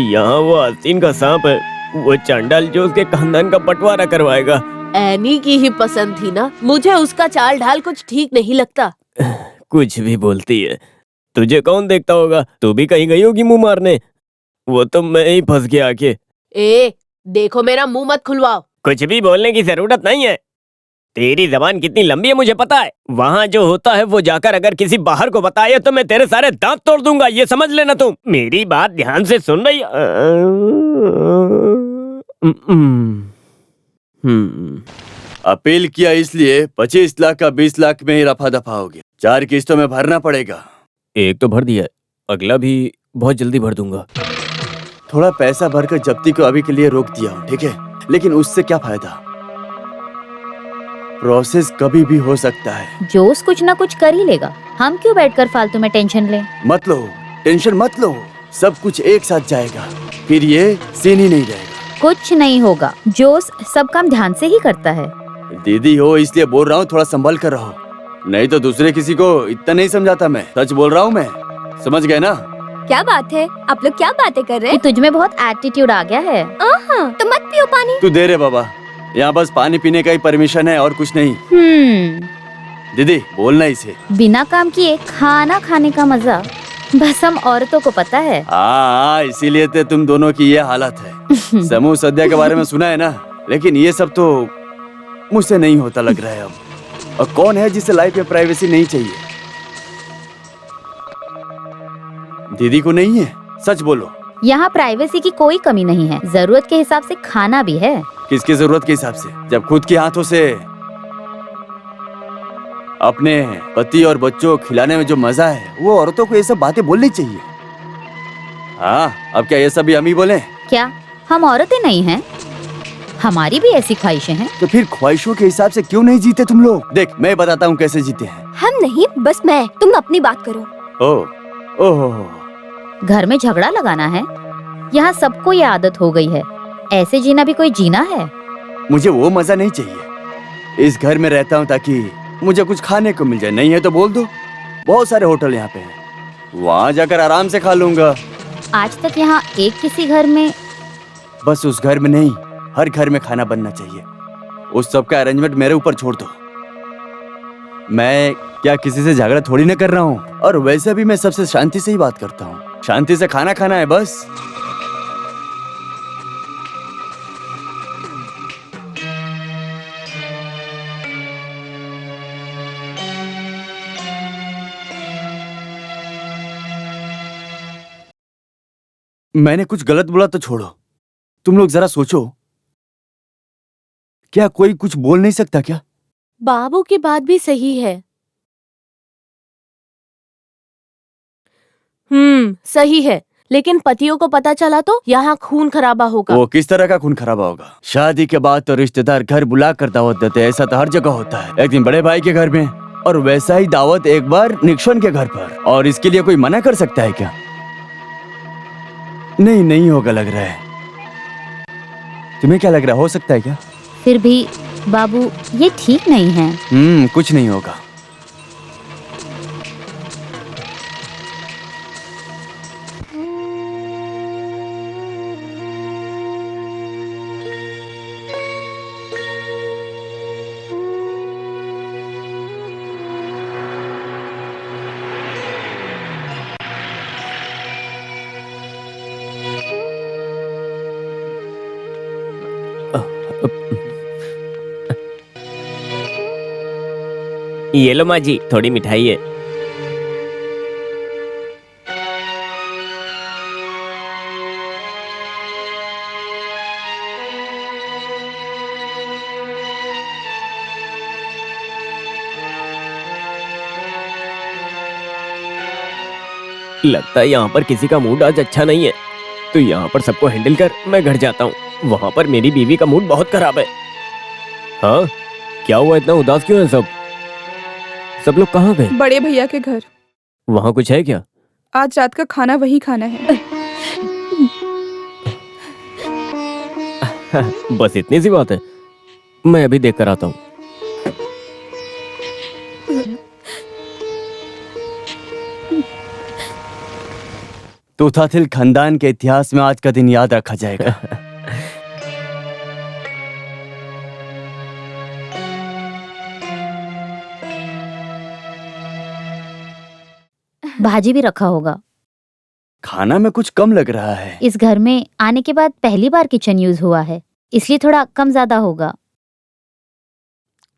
यहाँ वो आस्तीन का सांप है, वो चांडाल जो उसके खानदान का बंटवारा करवाएगा। एनी की ही पसंद थी ना। मुझे उसका चाल ढाल कुछ ठीक नहीं लगता। कुछ भी बोलती है। तुझे कौन देखता होगा? तू भी कहीं गई होगी मुंह मारने। वो तो मैं ही फंस गया आके। ए, देखो मेरा मुंह मत खुलवाओ। कुछ भी बोलने की जरूरत नहीं है। तेरी जबान कितनी लंबी है मुझे पता है। वहाँ जो होता है वो जाकर अगर किसी बाहर को बताया तो मैं तेरे सारे दांत तोड़ दूंगा, ये समझ लेना तुम। मेरी बात ध्यान से सुन रही? अपील किया इसलिए 25 लाख का 20 लाख में ही रफा दफा हो गया। 4 किस्तों में भरना पड़ेगा। एक तो भर दिया है, अगला भी बहुत जल्दी भर दूंगा। थोड़ा पैसा भरकर जब्ती को अभी के लिए रोक दिया हूँ, ठीक है? लेकिन उससे क्या फायदा? प्रोसेस कभी भी हो सकता है। जोश कुछ ना कुछ कर ही लेगा। हम क्यों बैठकर फालतू में टेंशन लें? मत लो, टेंशन मत लो। सब कुछ एक साथ जाएगा, फिर ये सीन ही नहीं रहेगा। कुछ नहीं होगा। जोश सब काम ध्यान से ही करता है। दीदी हो इसलिए बोल रहा हूँ, थोड़ा संभल कर रहो, नहीं तो दूसरे किसी को इतना नहीं समझाता। मैं सच बोल रहा हूँ, मैं समझ गए ना? क्या बात है? आप लोग क्या बातें कर रहे कि हैं? तुझ में बहुत एटीट्यूड आ गया है। तो मत पियो पानी। तू दे रे बाबा, यहाँ बस पानी पीने का ही परमिशन है और कुछ नहीं। दीदी बोलना इसे। बिना काम किए खाना खाने का मजा बस हम औरतों को पता है। हाँ, इसीलिए तो तुम दोनों की ये हालत है। समूह सद्या के बारे में सुना है ना, लेकिन ये सब तो मुझसे नहीं होता लग रहा है अब। और कौन है जिसे लाइफ में प्राइवेसी नहीं चाहिए? दीदी को नहीं है? सच बोलो। यहाँ प्राइवेसी की कोई कमी नहीं है। जरूरत के हिसाब से खाना भी है। किसकी जरूरत के हिसाब से? जब खुद के हाथों से अपने पति और बच्चों को खिलाने में जो मजा है, वो औरतों को ये सब बातें बोलनी चाहिए। हाँ, अब क्या ये सब भी हम ही बोले? क्या हम औरतें नहीं हैं? हमारी भी ऐसी ख्वाहिशें हैं। तो फिर ख्वाहिशों के हिसाब से क्यों नहीं जीते तुम लोग? देख, मैं बताता हूँ कैसे जीते हैं। हम नहीं, बस मैं। तुम अपनी बात करो। ओह, घर में झगड़ा लगाना है? यहाँ सबको ये आदत हो गई है। ऐसे जीना भी कोई जीना है? मुझे वो मजा नहीं चाहिए। इस घर में रहता हूँ ताकि मुझे कुछ खाने को मिल जाए। नहीं है तो बोल दो, बहुत सारे होटल यहाँ पे हैं, वहाँ जाकर आराम से खा लूंगा। आज तक यहाँ एक किसी घर में? बस उस घर में नहीं, हर घर में खाना बनना चाहिए। उस सब का अरेंजमेंट मेरे ऊपर छोड़ दो। मैं क्या किसी से झगड़ा थोड़ी ना कर रहा हूँ, और वैसे भी मैं सबसे शांति से ही बात करता हूँ। शांति से खाना खाना है बस। मैंने कुछ गलत बोला तो छोड़ो, तुम लोग जरा सोचो, क्या कोई कुछ बोल नहीं सकता क्या? बाबू की बात भी सही है। सही है, लेकिन पतियों को पता चला तो यहाँ खून खराबा होगा। वो किस तरह का खून खराबा होगा? शादी के बाद तो रिश्तेदार घर बुला कर दावत देते हैं, ऐसा तो हर जगह होता है। एक दिन बड़े भाई के घर में, और वैसा ही दावत एक बार निक्सन के घर पर, और इसके लिए कोई मना कर सकता है क्या? नहीं, नहीं होगा लग रहा है। तुम्हें क्या लग रहा है, हो सकता है क्या? फिर भी बाबू ये ठीक नहीं है। कुछ नहीं होगा। ये लो माँ जी, थोड़ी मिठाई है। लगता है यहाँ पर किसी का मूड आज अच्छा नहीं है, तो यहाँ पर सबको हैंडल कर मैं घर जाता हूँ। वहाँ पर मेरी बीवी का मूड बहुत खराब है। हाँ, क्या हुआ, इतना उदास क्यों है सब? सब लोग कहाँ गए? बड़े भैया के घर। वहाँ कुछ है क्या? आज रात का खाना वही खाना है। बस इतनी सी बात है, मैं अभी देख कर आता हूँ। तोताथिल खानदान के इतिहास में आज का दिन याद रखा जाएगा। भाजी भी रखा होगा। खाना में कुछ कम लग रहा है। इस घर में आने के बाद पहली बार किचन यूज हुआ है, इसलिए थोड़ा कम ज्यादा होगा।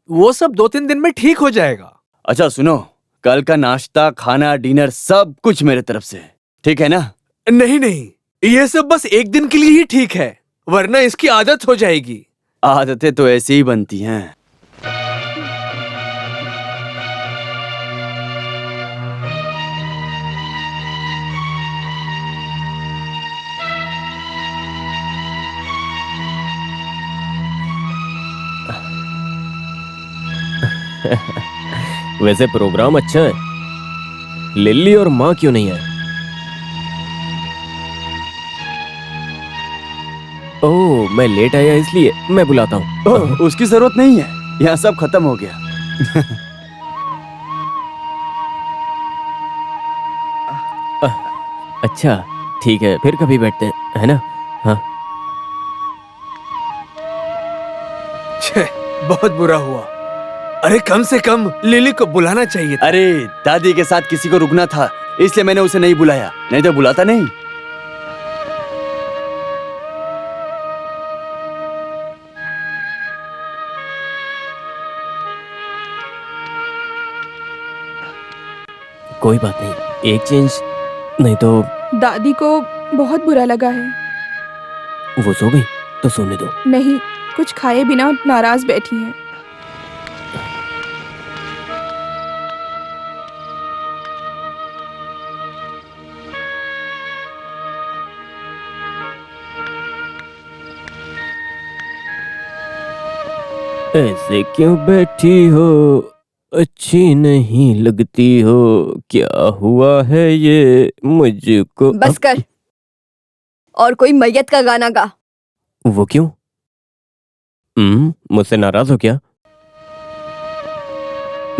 वो सब 2-3 दिन में ठीक हो जाएगा। अच्छा सुनो, कल का नाश्ता, खाना, डिनर सब कुछ मेरे तरफ से, ठीक है ना? नहीं नहीं, ये सब बस एक दिन के लिए ही ठीक है, वरना इसकी आदत हो जाएगी। आदतें तो ऐसी ही बनती हैं। वैसे प्रोग्राम अच्छा है, लिल्ली और माँ क्यों नहीं है? ओह, मैं लेट आया इसलिए मैं बुलाता हूँ। उसकी जरूरत नहीं है, यहाँ सब खत्म हो गया। अच्छा ठीक है, फिर कभी बैठते हैं, है ना? हाँ। छे, बहुत बुरा हुआ। अरे कम से कम लिली को बुलाना चाहिए था। अरे दादी के साथ किसी को रुकना था, इसलिए मैंने उसे नहीं बुलाया, नहीं तो बुलाता नहीं। कोई बात नहीं, एक चेंज नहीं तो। दादी को बहुत बुरा लगा है। वो सो गई तो सोने दो। नहीं, कुछ खाए बिना नाराज बैठी है। ऐसे क्यों बैठी हो, अच्छी नहीं लगती हो, क्या हुआ है ये मुझको? बस कर, और कोई मैयत का गाना गा। वो क्यों? मुझसे नाराज हो क्या?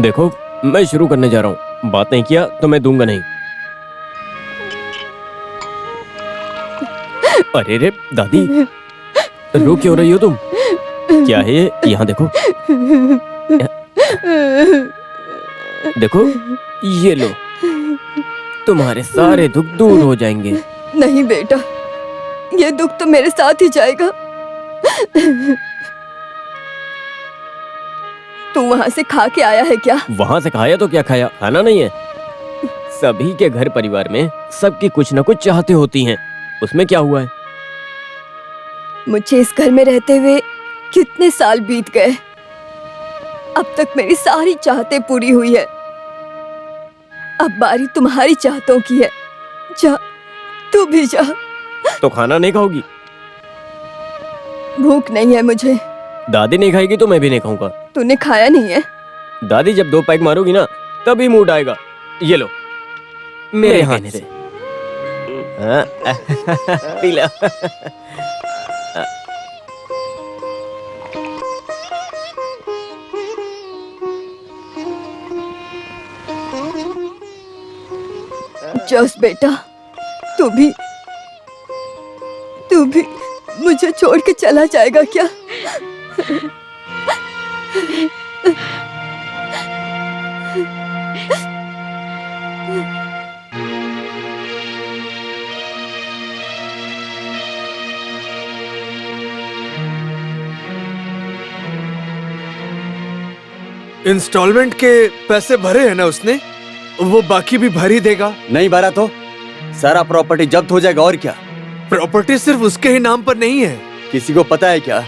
देखो, मैं शुरू करने जा रहा हूँ, बात नहीं किया तो मैं दूंगा नहीं। अरे रे दादी, रो क्यों रही हो तुम? क्या है ये? यहाँ देखो, देखो, ये लो, तुम्हारे सारे दुख दूर हो जाएंगे। नहीं बेटा, ये दुख तो मेरे साथ ही जाएगा। तू वहाँ से खा के आया है क्या? वहाँ से खाया तो क्या खाया, खाना नहीं है। सभी के घर परिवार में सबकी कुछ न कुछ चाहते होती हैं, उसमें क्या हुआ है? मुझे इस घर में रहते हुए कितने साल बीत गए, अब तक मेरी सारी चाहतें पूरी हुई है। अब बारी तुम्हारी चाहतों की है। जा, तू भी जा। तो खाना नहीं खाओगी? भूख नहीं है मुझे। दादी नहीं खाएगी तो मैं भी नहीं खाऊंगा। तूने खाया नहीं है? दादी जब 2 पैक मारोगी ना तभी मूड आएगा। ये लो, मेरे हाथ से। हाँ, पी लो। जोस बेटा, तू भी मुझे छोड़ के चला जाएगा क्या? इंस्टॉलमेंट के पैसे भरे हैं ना उसने? वो बाकी भी भर ही देगा। नहीं भरा तो सारा प्रॉपर्टी जब्त हो जाएगा। और क्या? प्रॉपर्टी सिर्फ उसके ही नाम पर नहीं है। किसी को पता है क्या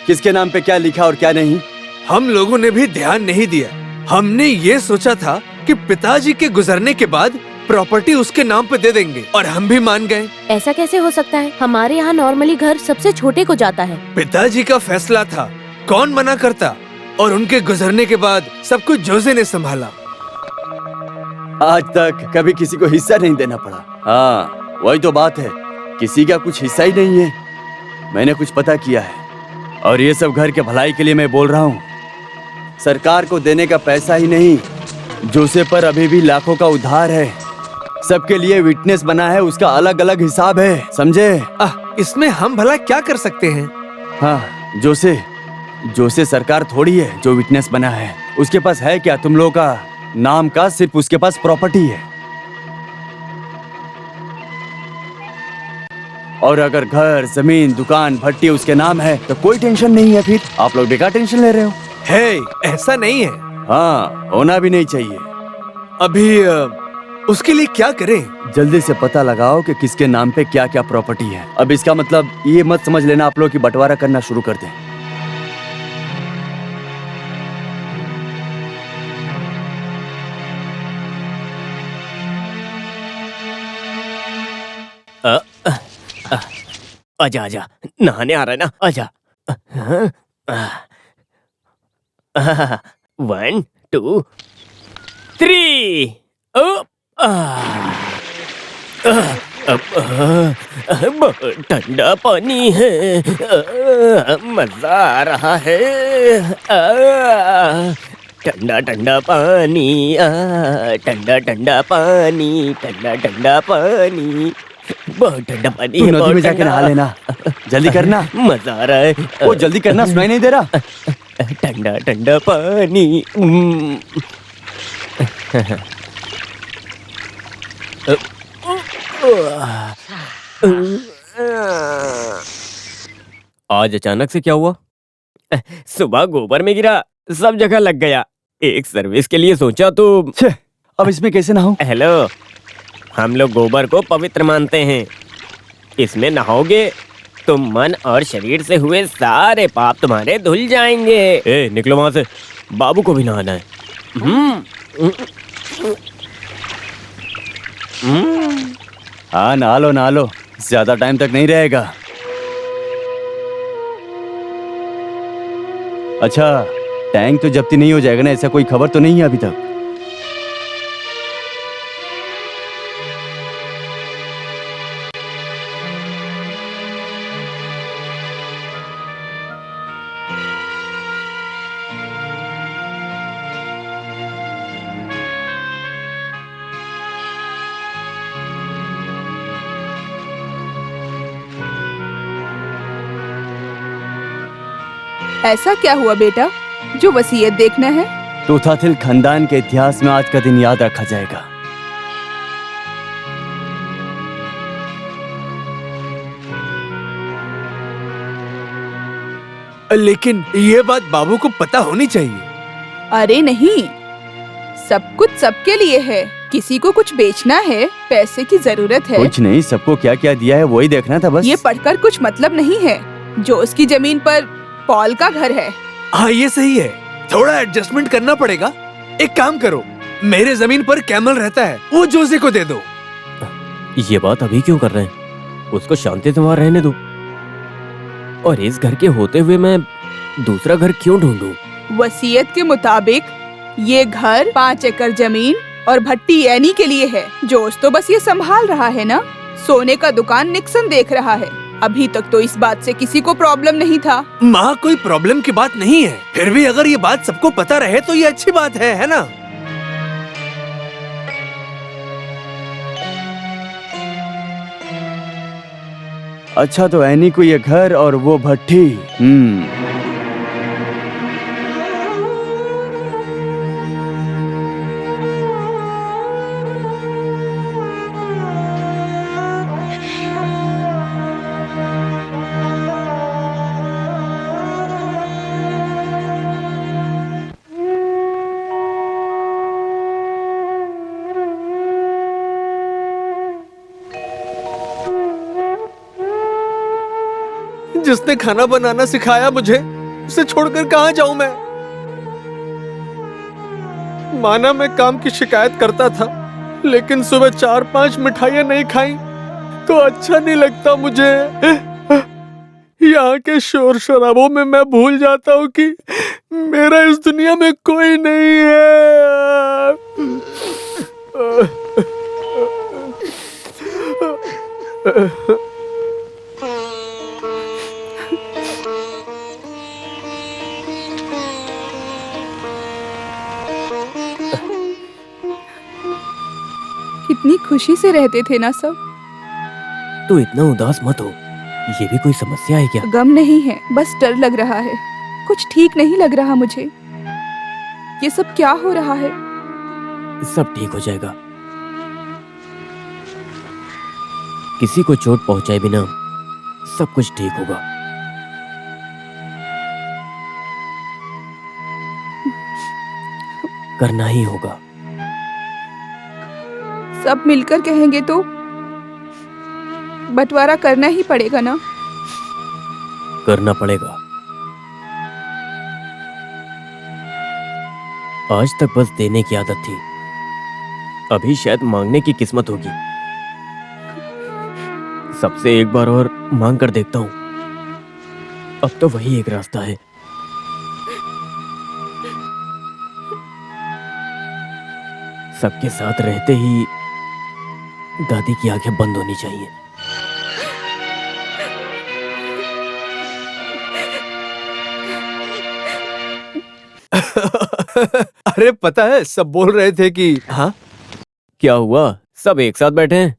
किसके नाम पे क्या लिखा और क्या नहीं? हम लोगों ने भी ध्यान नहीं दिया। हमने ये सोचा था कि पिताजी के गुजरने के बाद प्रॉपर्टी उसके नाम पे दे देंगे और हम भी मान गए। ऐसा कैसे हो सकता है? हमारे यहाँ नॉर्मली घर सबसे छोटे को जाता है। पिताजी का फैसला था, कौन मना करता? और उनके गुजरने के बाद सब कुछ जोसे ने संभाला। आज तक कभी किसी को हिस्सा नहीं देना पड़ा। हाँ, वही तो बात है, किसी का कुछ हिस्सा ही नहीं है। मैंने कुछ पता किया है और ये सब घर के भलाई के लिए मैं बोल रहा हूँ। सरकार को देने का पैसा ही नहीं, जोसे पर अभी भी लाखों का उधार है। सबके लिए विटनेस बना है, उसका अलग अलग हिसाब है, समझे? इसमें हम भला क्या कर सकते हैं? हाँ, जोसे सरकार थोड़ी है जो विटनेस बना है। उसके पास है क्या तुम लोगों का नाम का? सिर्फ उसके पास प्रॉपर्टी है। और अगर घर, जमीन, दुकान, भट्टी उसके नाम है तो कोई टेंशन नहीं है। फिर आप लोग बेकार टेंशन ले रहे हो। है, ऐसा नहीं है। हाँ, होना भी नहीं चाहिए। अभी उसके लिए क्या करें? जल्दी से पता लगाओ कि किसके नाम पे क्या क्या प्रॉपर्टी है। अब इसका मतलब ये मत समझ लेना आप लोग कि बंटवारा करना शुरू कर दें। आजा आजा, नहाने आ रहा है ना, आजा। 1 2 3। बहुत ठंडा पानी है, मजा आ रहा है। ठंडा ठंडा पानी, ठंडा ठंडा पानी, ठंडा ठंडा पानी, बहुत ठंडा पानी है। नदी में जाके नहा लेना, जल्दी करना। मजा आ रहा है। वो जल्दी करना, सुनाई नहीं दे रहा? ठंडा ठंडा पानी। आज अचानक से क्या हुआ? सुबह गोबर में गिरा, सब जगह लग गया। एक सर्विस के लिए सोचा तो अब इसमें कैसे नहाऊं? हेलो, हम लोग गोबर को पवित्र मानते हैं। इसमें नहाओगे तो मन और शरीर से हुए सारे पाप तुम्हारे धुल जाएंगे। ए, निकलो वहां से, बाबू को भी नहाना है। हाँ, नहा लो, ज्यादा टाइम तक नहीं रहेगा। अच्छा, टैंक तो जब्ती नहीं हो जाएगा ना? ऐसा कोई खबर तो नहीं है अभी तक? ऐसा क्या हुआ बेटा जो वसीयत देखना है? तोतातिल खानदान के इतिहास में आज का दिन याद रखा जाएगा। लेकिन ये बात बाबू को पता होनी चाहिए। अरे नहीं, सब कुछ सबके लिए है। किसी को कुछ बेचना है, पैसे की जरूरत है। कुछ नहीं, सबको क्या क्या दिया है वही देखना था बस। ये पढ़कर कुछ मतलब नहीं है। जो उसकी जमीन पर पॉल का घर है। हाँ ये सही है, थोड़ा एडजस्टमेंट करना पड़ेगा। एक काम करो, मेरे जमीन पर कैमल रहता है, वो जोसे को दे दो। ये बात अभी क्यों कर रहे हैं? उसको शांति से वहाँ रहने दो। और इस घर के होते हुए मैं दूसरा घर क्यों ढूंढूं? वसीयत के मुताबिक ये घर 5 एकड़ जमीन और भट्टी एनी के लिए है। जोश तो बस ये संभाल रहा है ना। सोने का दुकान निक्सन देख रहा है। अभी तक तो इस बात से किसी को प्रॉब्लम नहीं था। माँ कोई प्रॉब्लम की बात नहीं है, फिर भी अगर ये बात सबको पता रहे तो ये अच्छी बात है ना? अच्छा तो एनी को ये घर और वो भट्टी। जिसने खाना बनाना सिखाया मुझे, उसे छोड़कर कहाँ जाऊं मैं? माना मैं काम की शिकायत करता था, लेकिन सुबह 4-5 मिठाइयाँ नहीं खाई तो अच्छा नहीं लगता मुझे। यहाँ के शोर शराबों में मैं भूल जाता हूँ कि मेरा इस दुनिया में कोई नहीं है। कितनी खुशी से रहते थे ना सब। तो इतना उदास मत हो, ये भी कोई समस्या है क्या? गम नहीं है, बस डर लग रहा है। कुछ ठीक नहीं लग रहा मुझे। ये सब क्या हो रहा है? सब ठीक हो जाएगा। किसी को चोट पहुंचाए बिना सब कुछ ठीक होगा। करना ही होगा। सब मिलकर कहेंगे तो बंटवारा करना ही पड़ेगा ना? करना पड़ेगा। आज तक बस देने की आदत थी, अभी शायद मांगने की किस्मत होगी। सबसे एक बार और मांग कर देखता हूं। अब तो वही एक रास्ता है। सबके साथ रहते ही दादी की आंखें बंद होनी चाहिए। अरे पता है, सब बोल रहे थे कि हाँ क्या हुआ? सब एक साथ बैठे हैं,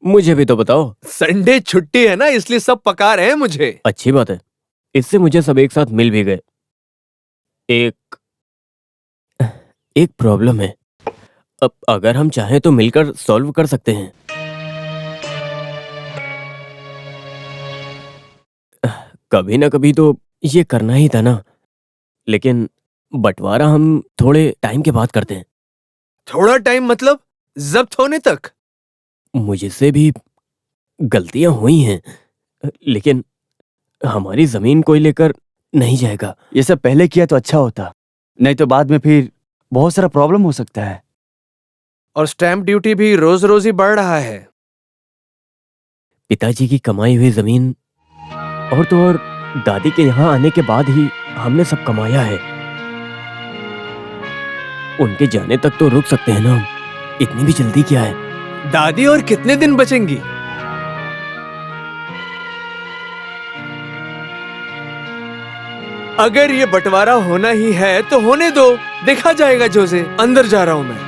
मुझे भी तो बताओ। संडे छुट्टी है ना, इसलिए सब पका रहे हैं मुझे। अच्छी बात है, इससे मुझे सब एक साथ मिल भी गए। एक प्रॉब्लम है। अब अगर हम चाहें तो मिलकर सॉल्व कर सकते हैं। कभी ना कभी तो ये करना ही था ना। लेकिन बंटवारा हम थोड़े टाइम के बाद करते हैं। थोड़ा टाइम मतलब जब्त होने तक? मुझसे भी गलतियां हुई हैं, लेकिन हमारी जमीन कोई लेकर नहीं जाएगा। ये सब पहले किया तो अच्छा होता, नहीं तो बाद में फिर बहुत सारा प्रॉब्लम हो सकता है। और स्टैंप ड्यूटी भी रोज रोज ही बढ़ रहा है। पिताजी की कमाई हुई जमीन और तो और दादी के यहाँ आने के बाद ही हमने सब कमाया है। उनके जाने तक तो रुक सकते हैं ना हम, इतनी भी जल्दी क्या है? दादी और कितने दिन बचेंगी? अगर ये बंटवारा होना ही है तो होने दो, देखा जाएगा। जोसे, अंदर जा रहा हूं मैं।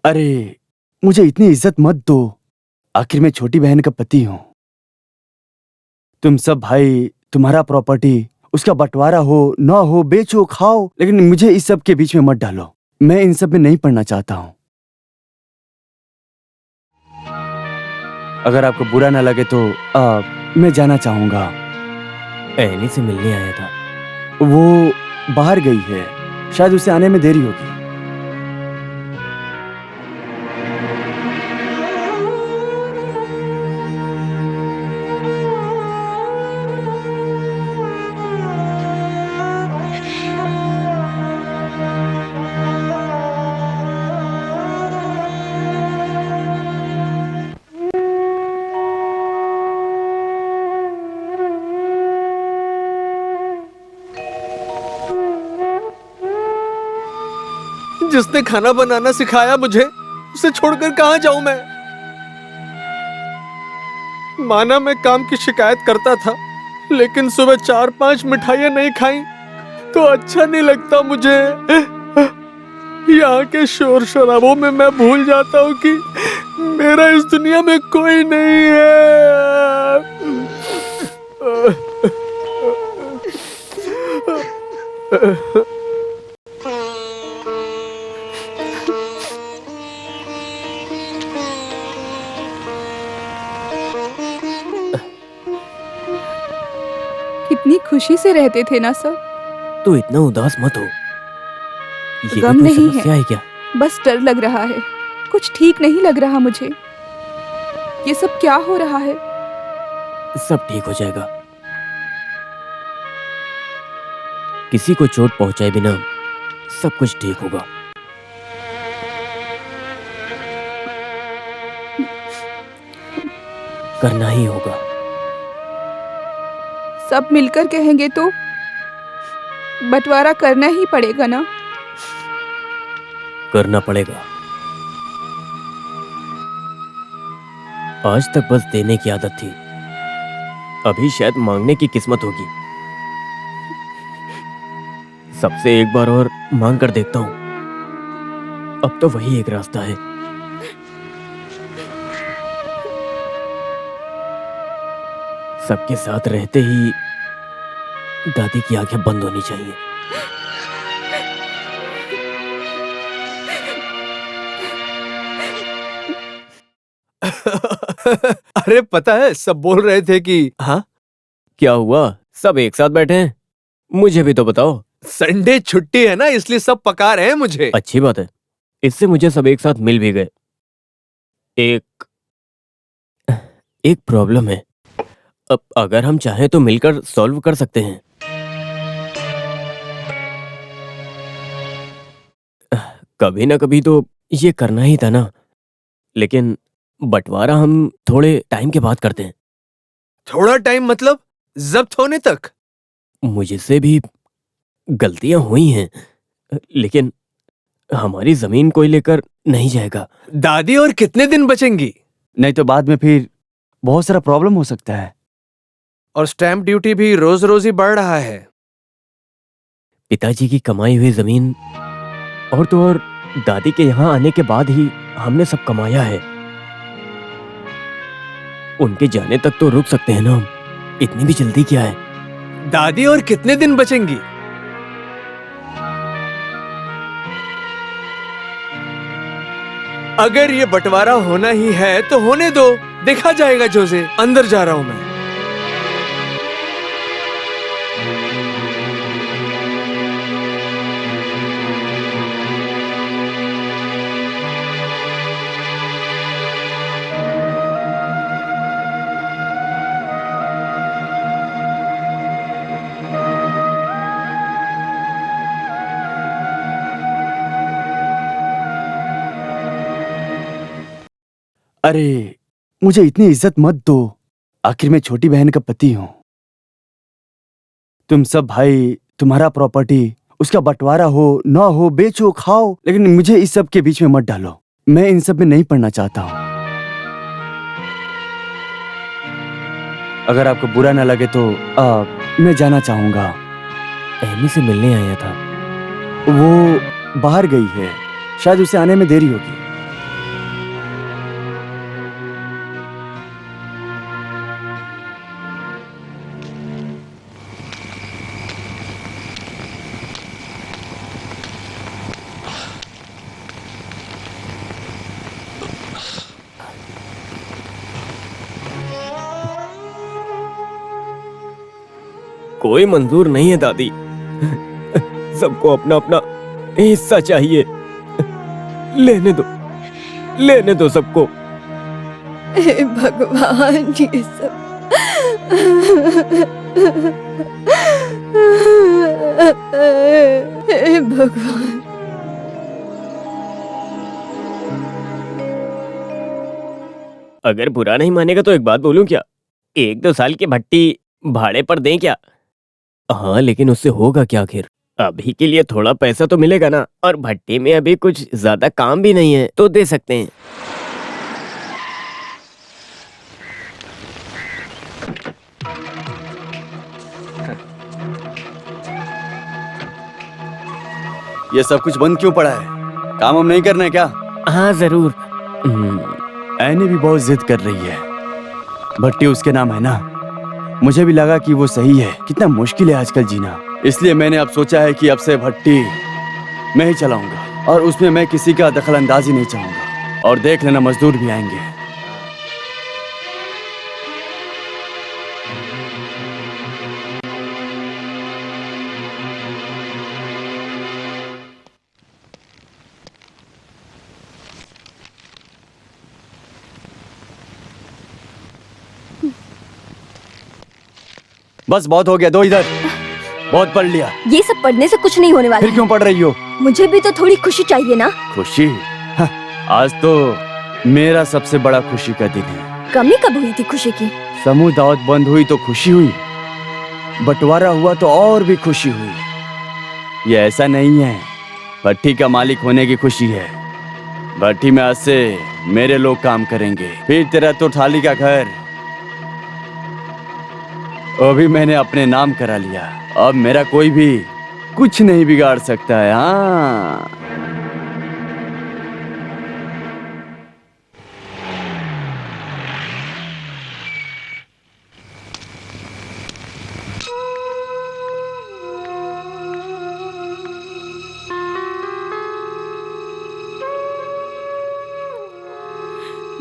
अरे मुझे इतनी इज्जत मत दो, आखिर मैं छोटी बहन का पति हूं। तुम सब भाई, तुम्हारा प्रॉपर्टी, उसका बंटवारा हो ना हो, बेचो खाओ, लेकिन मुझे इस सब के बीच में मत डालो। मैं इन सब में नहीं पढ़ना चाहता हूं। अगर आपको बुरा ना लगे तो मैं जाना चाहूंगा। एनी से मिलने आया था। वो बाहर गई है, शायद उसे आने में देरी होगी। जिसने खाना बनाना सिखाया मुझे, उसे छोड़कर कहां जाऊं मैं? माना मैं काम की शिकायत करता था, लेकिन सुबह 4-5 मिठाइयां नहीं खाई तो अच्छा नहीं लगता मुझे। यहाँ के शोर शराबों में मैं भूल जाता हूँ कि मेरा इस दुनिया में कोई नहीं है। कितनी खुशी से रहते थे ना सब। तू इतना उदास मत हो। ये गम कोई नहीं समस्या है क्या? बस डर लग रहा है, कुछ ठीक नहीं लग रहा मुझे। ये सब क्या हो रहा है? सब ठीक हो जाएगा। किसी को चोट पहुंचाए बिना सब कुछ ठीक होगा। करना ही होगा। सब मिलकर कहेंगे तो बंटवारा करना ही पड़ेगा ना? करना पड़ेगा। आज तक बस देने की आदत थी, अभी शायद मांगने की किस्मत होगी। सबसे एक बार और मांग कर देखता हूं। अब तो वही एक रास्ता है। सबके साथ रहते ही दादी की आंखें बंद होनी चाहिए। अरे पता है, सब बोल रहे थे कि हाँ, क्या हुआ? सब एक साथ बैठे हैं? मुझे भी तो बताओ। संडे छुट्टी है ना, इसलिए सब पका रहे हैं मुझे। अच्छी बात है, इससे मुझे सब एक साथ मिल भी गए। एक प्रॉब्लम है। अब अगर हम चाहें तो मिलकर सॉल्व कर सकते हैं। कभी ना कभी तो ये करना ही था ना, लेकिन बंटवारा हम थोड़े टाइम के बाद करते हैं। थोड़ा टाइम मतलब जब्त होने तक? मुझसे भी गलतियां हुई हैं, लेकिन हमारी जमीन कोई लेकर नहीं जाएगा। दादी और कितने दिन बचेंगी? नहीं तो बाद में फिर बहुत सारा प्रॉब्लम हो सकता है। और स्टैंप ड्यूटी भी रोज रोज ही बढ़ रहा है। पिताजी की कमाई हुई जमीन और तो और दादी के यहाँ आने के बाद ही हमने सब कमाया है। उनके जाने तक तो रुक सकते हैं ना हम, इतनी भी जल्दी क्या है? दादी और कितने दिन बचेंगी? अगर ये बंटवारा होना ही है तो होने दो, देखा जाएगा। जोसे, अंदर जा रहा हूं मैं। अरे मुझे इतनी इज्जत मत दो, आखिर मैं छोटी बहन का पति हूं। तुम सब भाई, तुम्हारा प्रॉपर्टी, उसका बंटवारा हो ना हो, बेचो खाओ, लेकिन मुझे इस सब के बीच में मत डालो। मैं इन सब में नहीं पढ़ना चाहता हूं। अगर आपको बुरा ना लगे तो मैं जाना चाहूंगा। एमी से मिलने आया था। वो बाहर गई है, शायद उसे आने में देरी होगी। कोई मंजूर नहीं है दादी। सबको अपना अपना हिस्सा चाहिए। लेने दो सबको। हे भगवान, ये सब हे भगवान। अगर बुरा नहीं मानेगा तो एक बात बोलूं क्या? 1-2 साल की भट्टी भाड़े पर दें क्या? हाँ, लेकिन उससे होगा क्या आखिर? अभी के लिए थोड़ा पैसा तो मिलेगा ना, और भट्टी में अभी कुछ ज्यादा काम भी नहीं है, तो दे सकते हैं। ये सब कुछ बंद क्यों पड़ा है? काम हम नहीं करना है क्या? हाँ जरूर। ऐनी भी बहुत जिद कर रही है। भट्टी उसके नाम है ना। मुझे भी लगा कि वो सही है। कितना मुश्किल है आजकल जीना, इसलिए मैंने अब सोचा है कि अब से भट्टी मैं ही चलाऊंगा, और उसमें मैं किसी का दखल अंदाजी नहीं चाहूंगा। और देख लेना, मजदूर भी आएंगे। बस बहुत हो गया, दो इधर। बहुत पढ़ लिया। ये सब पढ़ने से कुछ नहीं होने वाला फिर क्यों पढ़ रही हो? मुझे भी तो थोड़ी खुशी चाहिए ना। खुशी? आज तो मेरा सबसे बड़ा खुशी का दिन है। कमी कब हुई थी खुशी की? समूह दावत बंद हुई तो खुशी हुई, बंटवारा हुआ तो और भी खुशी हुई। ये ऐसा नहीं है भट्टी का मालिक होने की खुशी है। भट्टी में आज से मेरे लोग काम करेंगे। फिर तेरा तो थाली का घर वो भी मैंने अपने नाम करा लिया। अब मेरा कोई भी कुछ नहीं बिगाड़ सकता है। हाँ,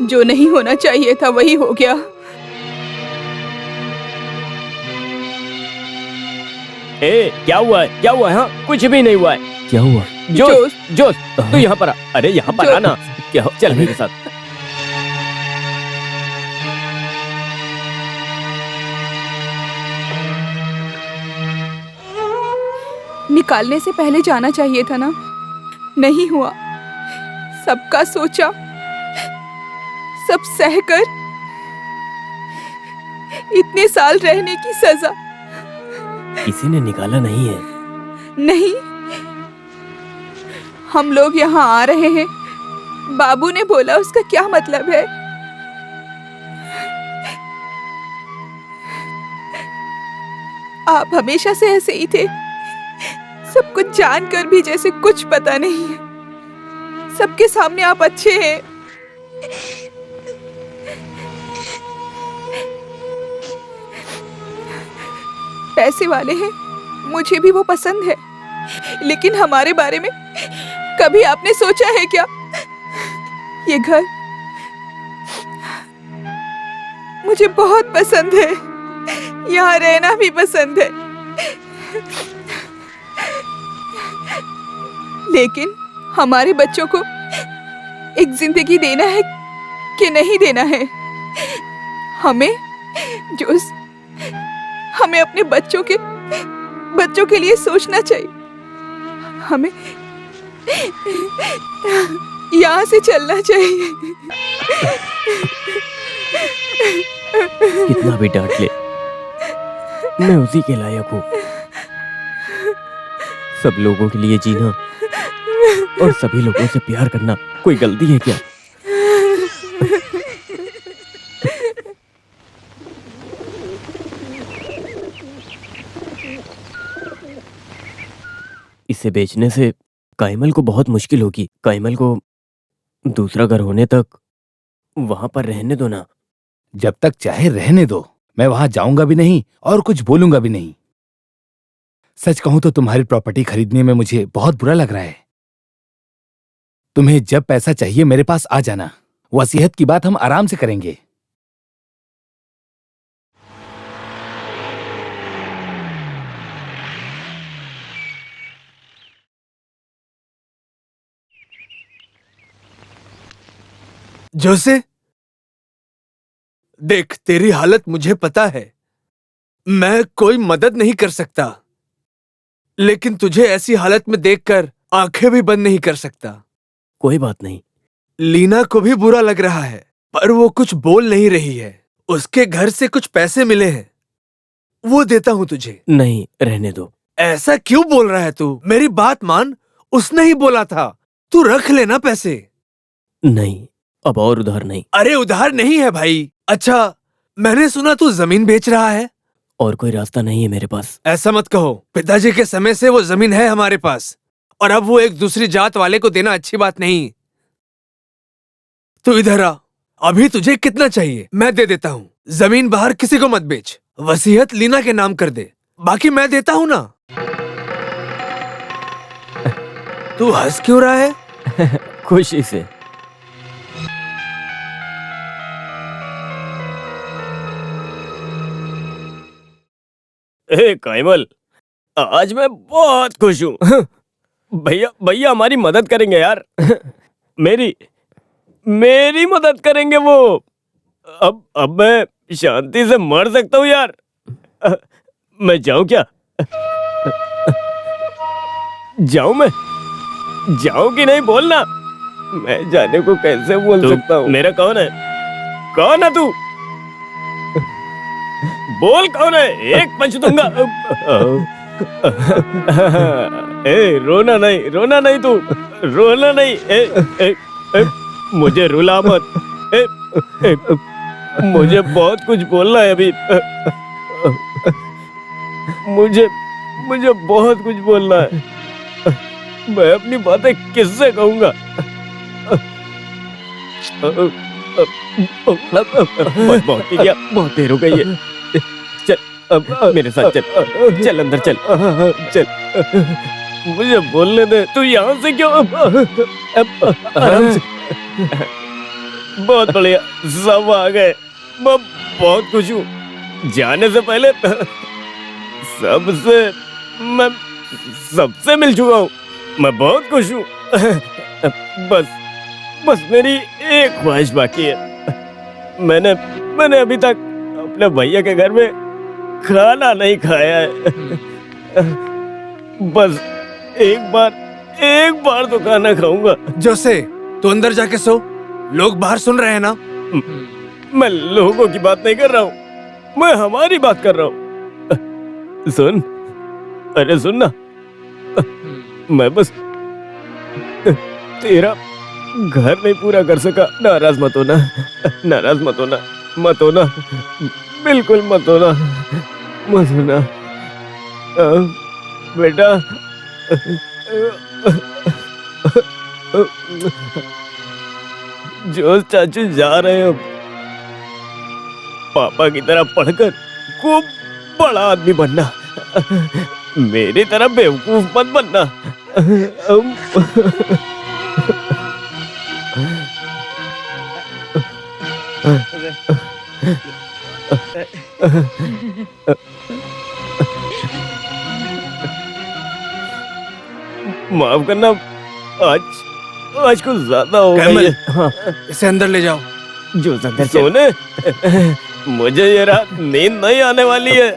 जो नहीं होना चाहिए था वही हो गया। ए, क्या हुआ है? क्या हुआ है? हाँ, कुछ भी नहीं हुआ है। क्या हुआ? जोश, तू यहाँ पर आ। अरे यहाँ पर आ ना। क्या हो? चल मेरे साथ। निकालने से पहले जाना चाहिए था ना। नहीं हुआ। सबका सोचा, सब सहकर इतने साल रहने की सजा। किसी ने निकाला नहीं है। नहीं, हम लोग यहाँ आ रहे हैं, बाबू ने बोला, उसका क्या मतलब है? आप हमेशा से ऐसे ही थे, सब कुछ जानकर भी जैसे कुछ पता नहीं है। सबके सामने आप अच्छे हैं। पैसे वाले हैं, मुझे भी वो पसंद है, लेकिन हमारे बारे में कभी आपने सोचा है क्या? ये घर मुझे बहुत पसंद है, यहाँ रहना भी पसंद है, लेकिन हमारे बच्चों को एक जिंदगी देना है कि नहीं देना है? हमें अपने बच्चों के लिए सोचना चाहिए। हमें यहाँ से चलना चाहिए। कितना भी डांट ले, मैं उसी के लायक हूँ। सब लोगों के लिए जीना और सभी लोगों से प्यार करना कोई गलती है क्या? इसे बेचने से काइमल को बहुत मुश्किल होगी। काइमल को दूसरा घर होने तक वहां पर रहने दो ना। जब तक चाहे रहने दो, मैं वहां जाऊंगा भी नहीं और कुछ बोलूंगा भी नहीं। सच कहूं तो तुम्हारी प्रॉपर्टी खरीदने में मुझे बहुत बुरा लग रहा है। तुम्हें जब पैसा चाहिए मेरे पास आ जाना। वसीयत की बात हम आराम से करेंगे। जोसे, देख तेरी हालत मुझे पता है। मैं कोई मदद नहीं कर सकता, लेकिन तुझे ऐसी हालत में देखकर आंखें भी बंद नहीं कर सकता। कोई बात नहीं। लीना को भी बुरा लग रहा है, पर वो कुछ बोल नहीं रही है। उसके घर से कुछ पैसे मिले हैं, वो देता हूं तुझे। नहीं, रहने दो। ऐसा क्यों बोल रहा है तू? मेरी बात मान, उसने ही बोला था। तू रख लेना पैसे। नहीं, अब और उधार नहीं। अरे उधार नहीं है भाई। अच्छा, मैंने सुना तू जमीन बेच रहा है। और कोई रास्ता नहीं है मेरे पास। ऐसा मत कहो, पिताजी के समय से वो जमीन है हमारे पास, और अब वो एक दूसरी जात वाले को देना अच्छी बात नहीं। तू इधर आ, अभी तुझे कितना चाहिए मैं दे देता हूँ। जमीन बाहर किसी को मत बेच, वसीयत लीना के नाम कर दे, बाकी मैं देता हूँ ना। तू हंस क्यों रहा है? खुशी से। ए कैमल, आज मैं बहुत खुश हूँ। भैया भैया हमारी मदद करेंगे यार। मेरी मदद करेंगे वो। अब मैं शांति से मर सकता हूँ यार। मैं जाऊँ क्या? जाऊँ कि नहीं बोलना। मैं जाने को कैसे बोल सकता हूँ? मेरा कौन है? कौन है तू? बोल कौन है? एक पंच दूंगा। रोना नहीं तू, रोना नहीं। मुझे रुला मत। मुझे बहुत कुछ बोलना है अभी। मुझे बहुत कुछ बोलना है। मैं अपनी बातें किससे कहूँगा? बहुत ही क्या, बहुत देर हो गई है। चल मेरे साथ चल अंदर चल। मुझे बोलने दे। तू यहाँ से क्यों? आराम से। बहुत बढ़िया, सब आ गए। मैं बहुत खुश हूँ। जाने से पहले मैं सबसे मिल चुका हूँ। मैं बहुत खुश हूँ। बस मेरी एक ख्वाहिश बाकी है। मैंने अभी तक अपने भैया के घर में खाना नहीं खाया है। बस एक बार तो खाना खाऊंगा। जोसे, तू अंदर जाके सो, लोग बाहर सुन रहे हैं ना। मैं लोगों की बात नहीं कर रहा हूँ, मैं हमारी बात कर रहा हूँ। सुन, अरे सुन ना, मैं बस तेरा घर नहीं पूरा कर सका। नाराज मत होना, नाराज मत होना, मत होना, बिल्कुल मत होना, मत होना बेटा। जो चाचू जा रहे हो, पापा की तरह पढ़कर खूब बड़ा आदमी बनना, मेरी तरह बेवकूफ मत बनना। माफ करना, आज कुछ ज्यादा हो गया है। हाँ। इसे अंदर ले जाओ। जो अंदर सोने, मुझे ये रात नींद नहीं आने वाली है।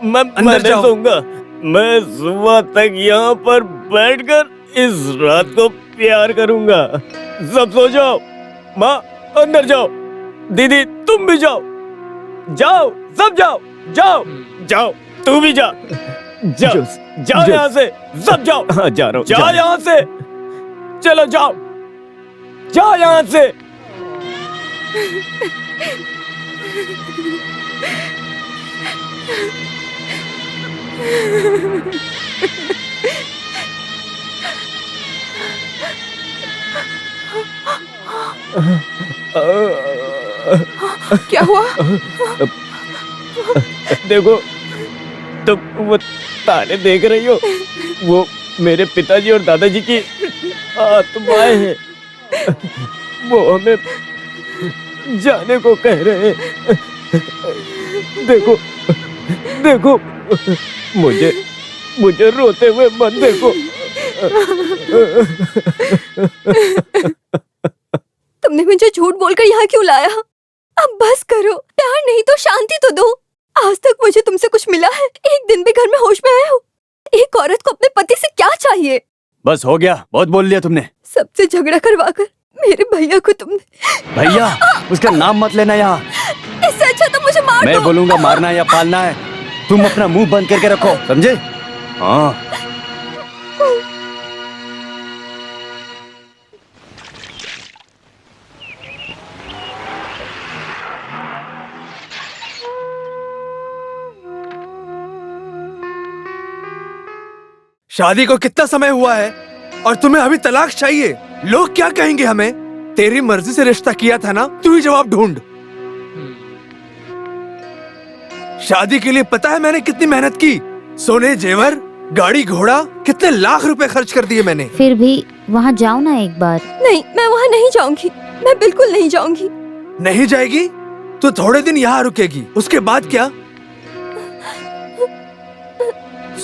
मैं नहीं सोऊंगा। मैं सुबह तक यहाँ पर बैठकर इस रात को प्यार करूंगा। सब सो जाओ। माँ अंदर जाओ, दीदी तुम भी जाओ, जाओ सब जाओ, जाओ जाओ, तू भी जा, जाओ जाओ यहाँ से, सब जाओ। हाँ जा रहा हूँ। जाओ यहाँ से, चलो जाओ, जाओ यहाँ से। क्या हुआ? देखो, तुम वो तारे देख रही हो, वो मेरे पिताजी और दादाजी की आत्माएं हैं। वो हमें जाने को कह रहे हैं। देखो देखो, मुझे रोते हुए मत देखो। तुमने मुझे झूठ बोलकर यहाँ क्यों लाया? अब बस करो, प्यार नहीं तो शांति तो दो। आज तक मुझे तुमसे कुछ मिला है? एक दिन भी घर में होश में आए हो? एक औरत को अपने पति से क्या चाहिए? बस हो गया, बहुत बोल लिया तुमने। सबसे झगड़ा करवाकर मेरे भैया को तुमने। भैया, उसका नाम मत लेना यहाँ। इससे अच्छा तो मुझे मार दो। मैं बोलूंगा मारना या पालना है, तुम अपना मुंह बंद करके रखो, समझे? हाँ। शादी को कितना समय हुआ है और तुम्हें अभी तलाक चाहिए? लोग क्या कहेंगे हमें? तेरी मर्जी से रिश्ता किया था ना, तू ही जवाब ढूंढ। शादी के लिए पता है मैंने कितनी मेहनत की? सोने जेवर, गाड़ी घोड़ा, कितने लाख रुपए खर्च कर दिए मैंने। फिर भी वहाँ जाओ ना एक बार। नहीं, मैं वहाँ नहीं जाऊंगी, मैं बिल्कुल नहीं जाऊंगी। नहीं जाएगी तो थोड़े दिन यहाँ रुकेगी, उसके बाद क्या?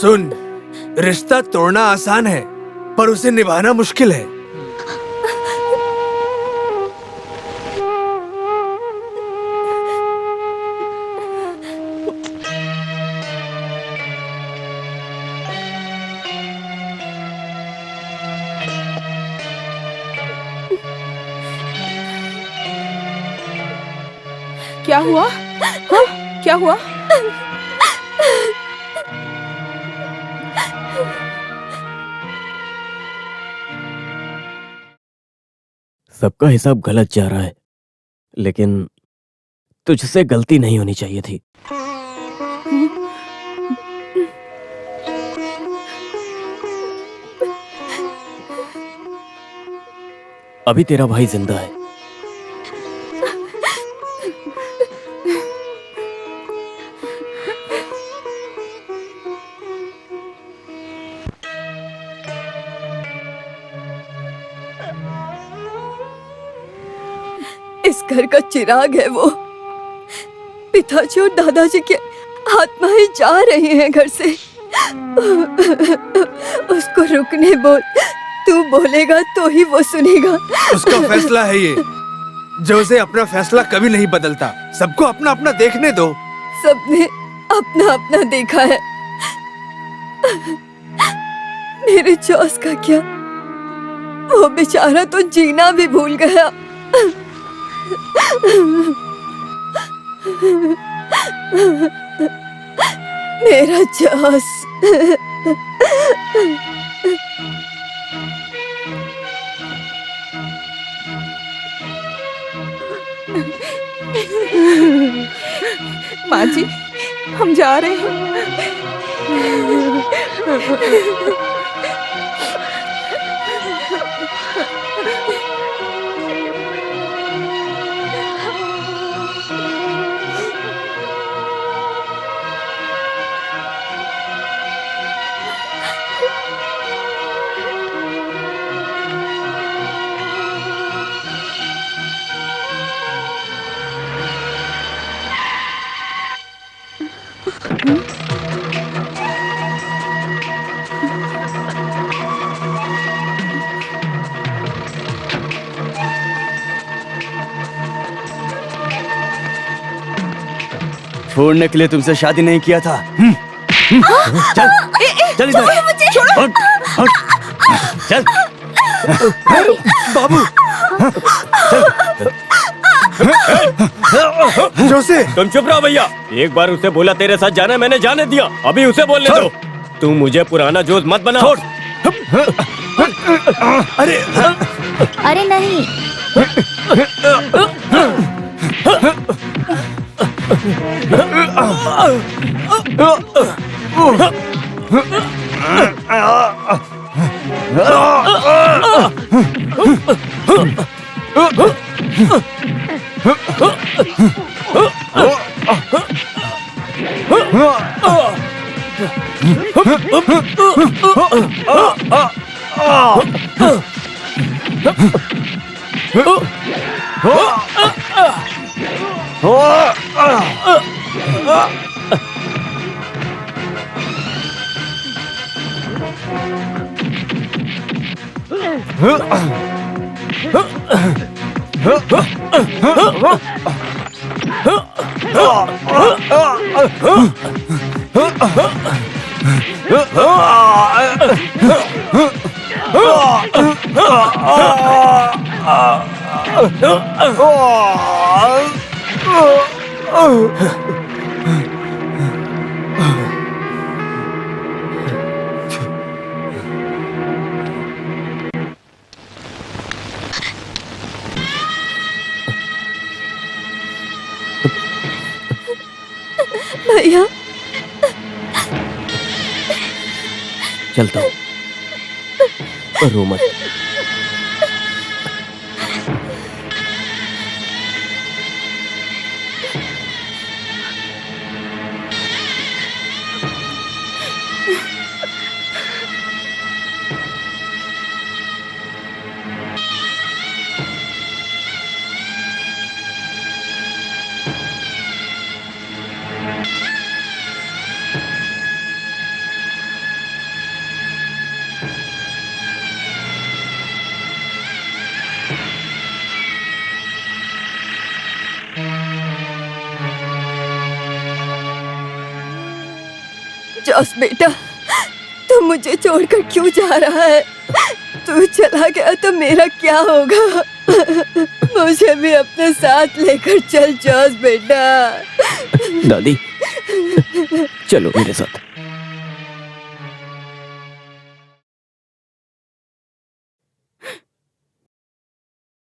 सुन, रिश्ता तोड़ना आसान है पर उसे निभाना मुश्किल है। क्या हुआ? हाँ? क्या हुआ? सबका हिसाब गलत जा रहा है, लेकिन तुझसे गलती नहीं होनी चाहिए थी। अभी तेरा भाई जिंदा है। इस घर का चिराग है वो। पिताजी और दादाजी की आत्माएं जा रही हैं घर से। उसको रुकने बोल, तू बोलेगा तो ही वो सुनेगा। उसका फैसला है ये, जो उसे अपना फैसला कभी नहीं बदलता। सबको अपना अपना देखने दो। सबने अपना अपना देखा है, मेरे जॉस का क्या? वो बेचारा तो जीना भी भूल गया। मेरा जॉस। माँ जी, हम जा रहे हैं। छोड़ने के लिए तुमसे शादी नहीं किया था। चल चल इधर, हट, हट, चल बाबू। जोसे, तुम चुप रहो भैया। एक बार उसे बोला तेरे साथ जाना, मैंने जाने दिया। अभी उसे बोलने दो। तुम मुझे पुराना जोश मत बनाओ। अरे अरे नहीं, भैया चलता हूँ, रो मत। जॉस बेटा, तू मुझे छोड़कर क्यों जा रहा है? तू चला गया तो मेरा क्या होगा? मुझे भी अपने साथ लेकर चल जॉस बेटा। दादी चलो मेरे साथ।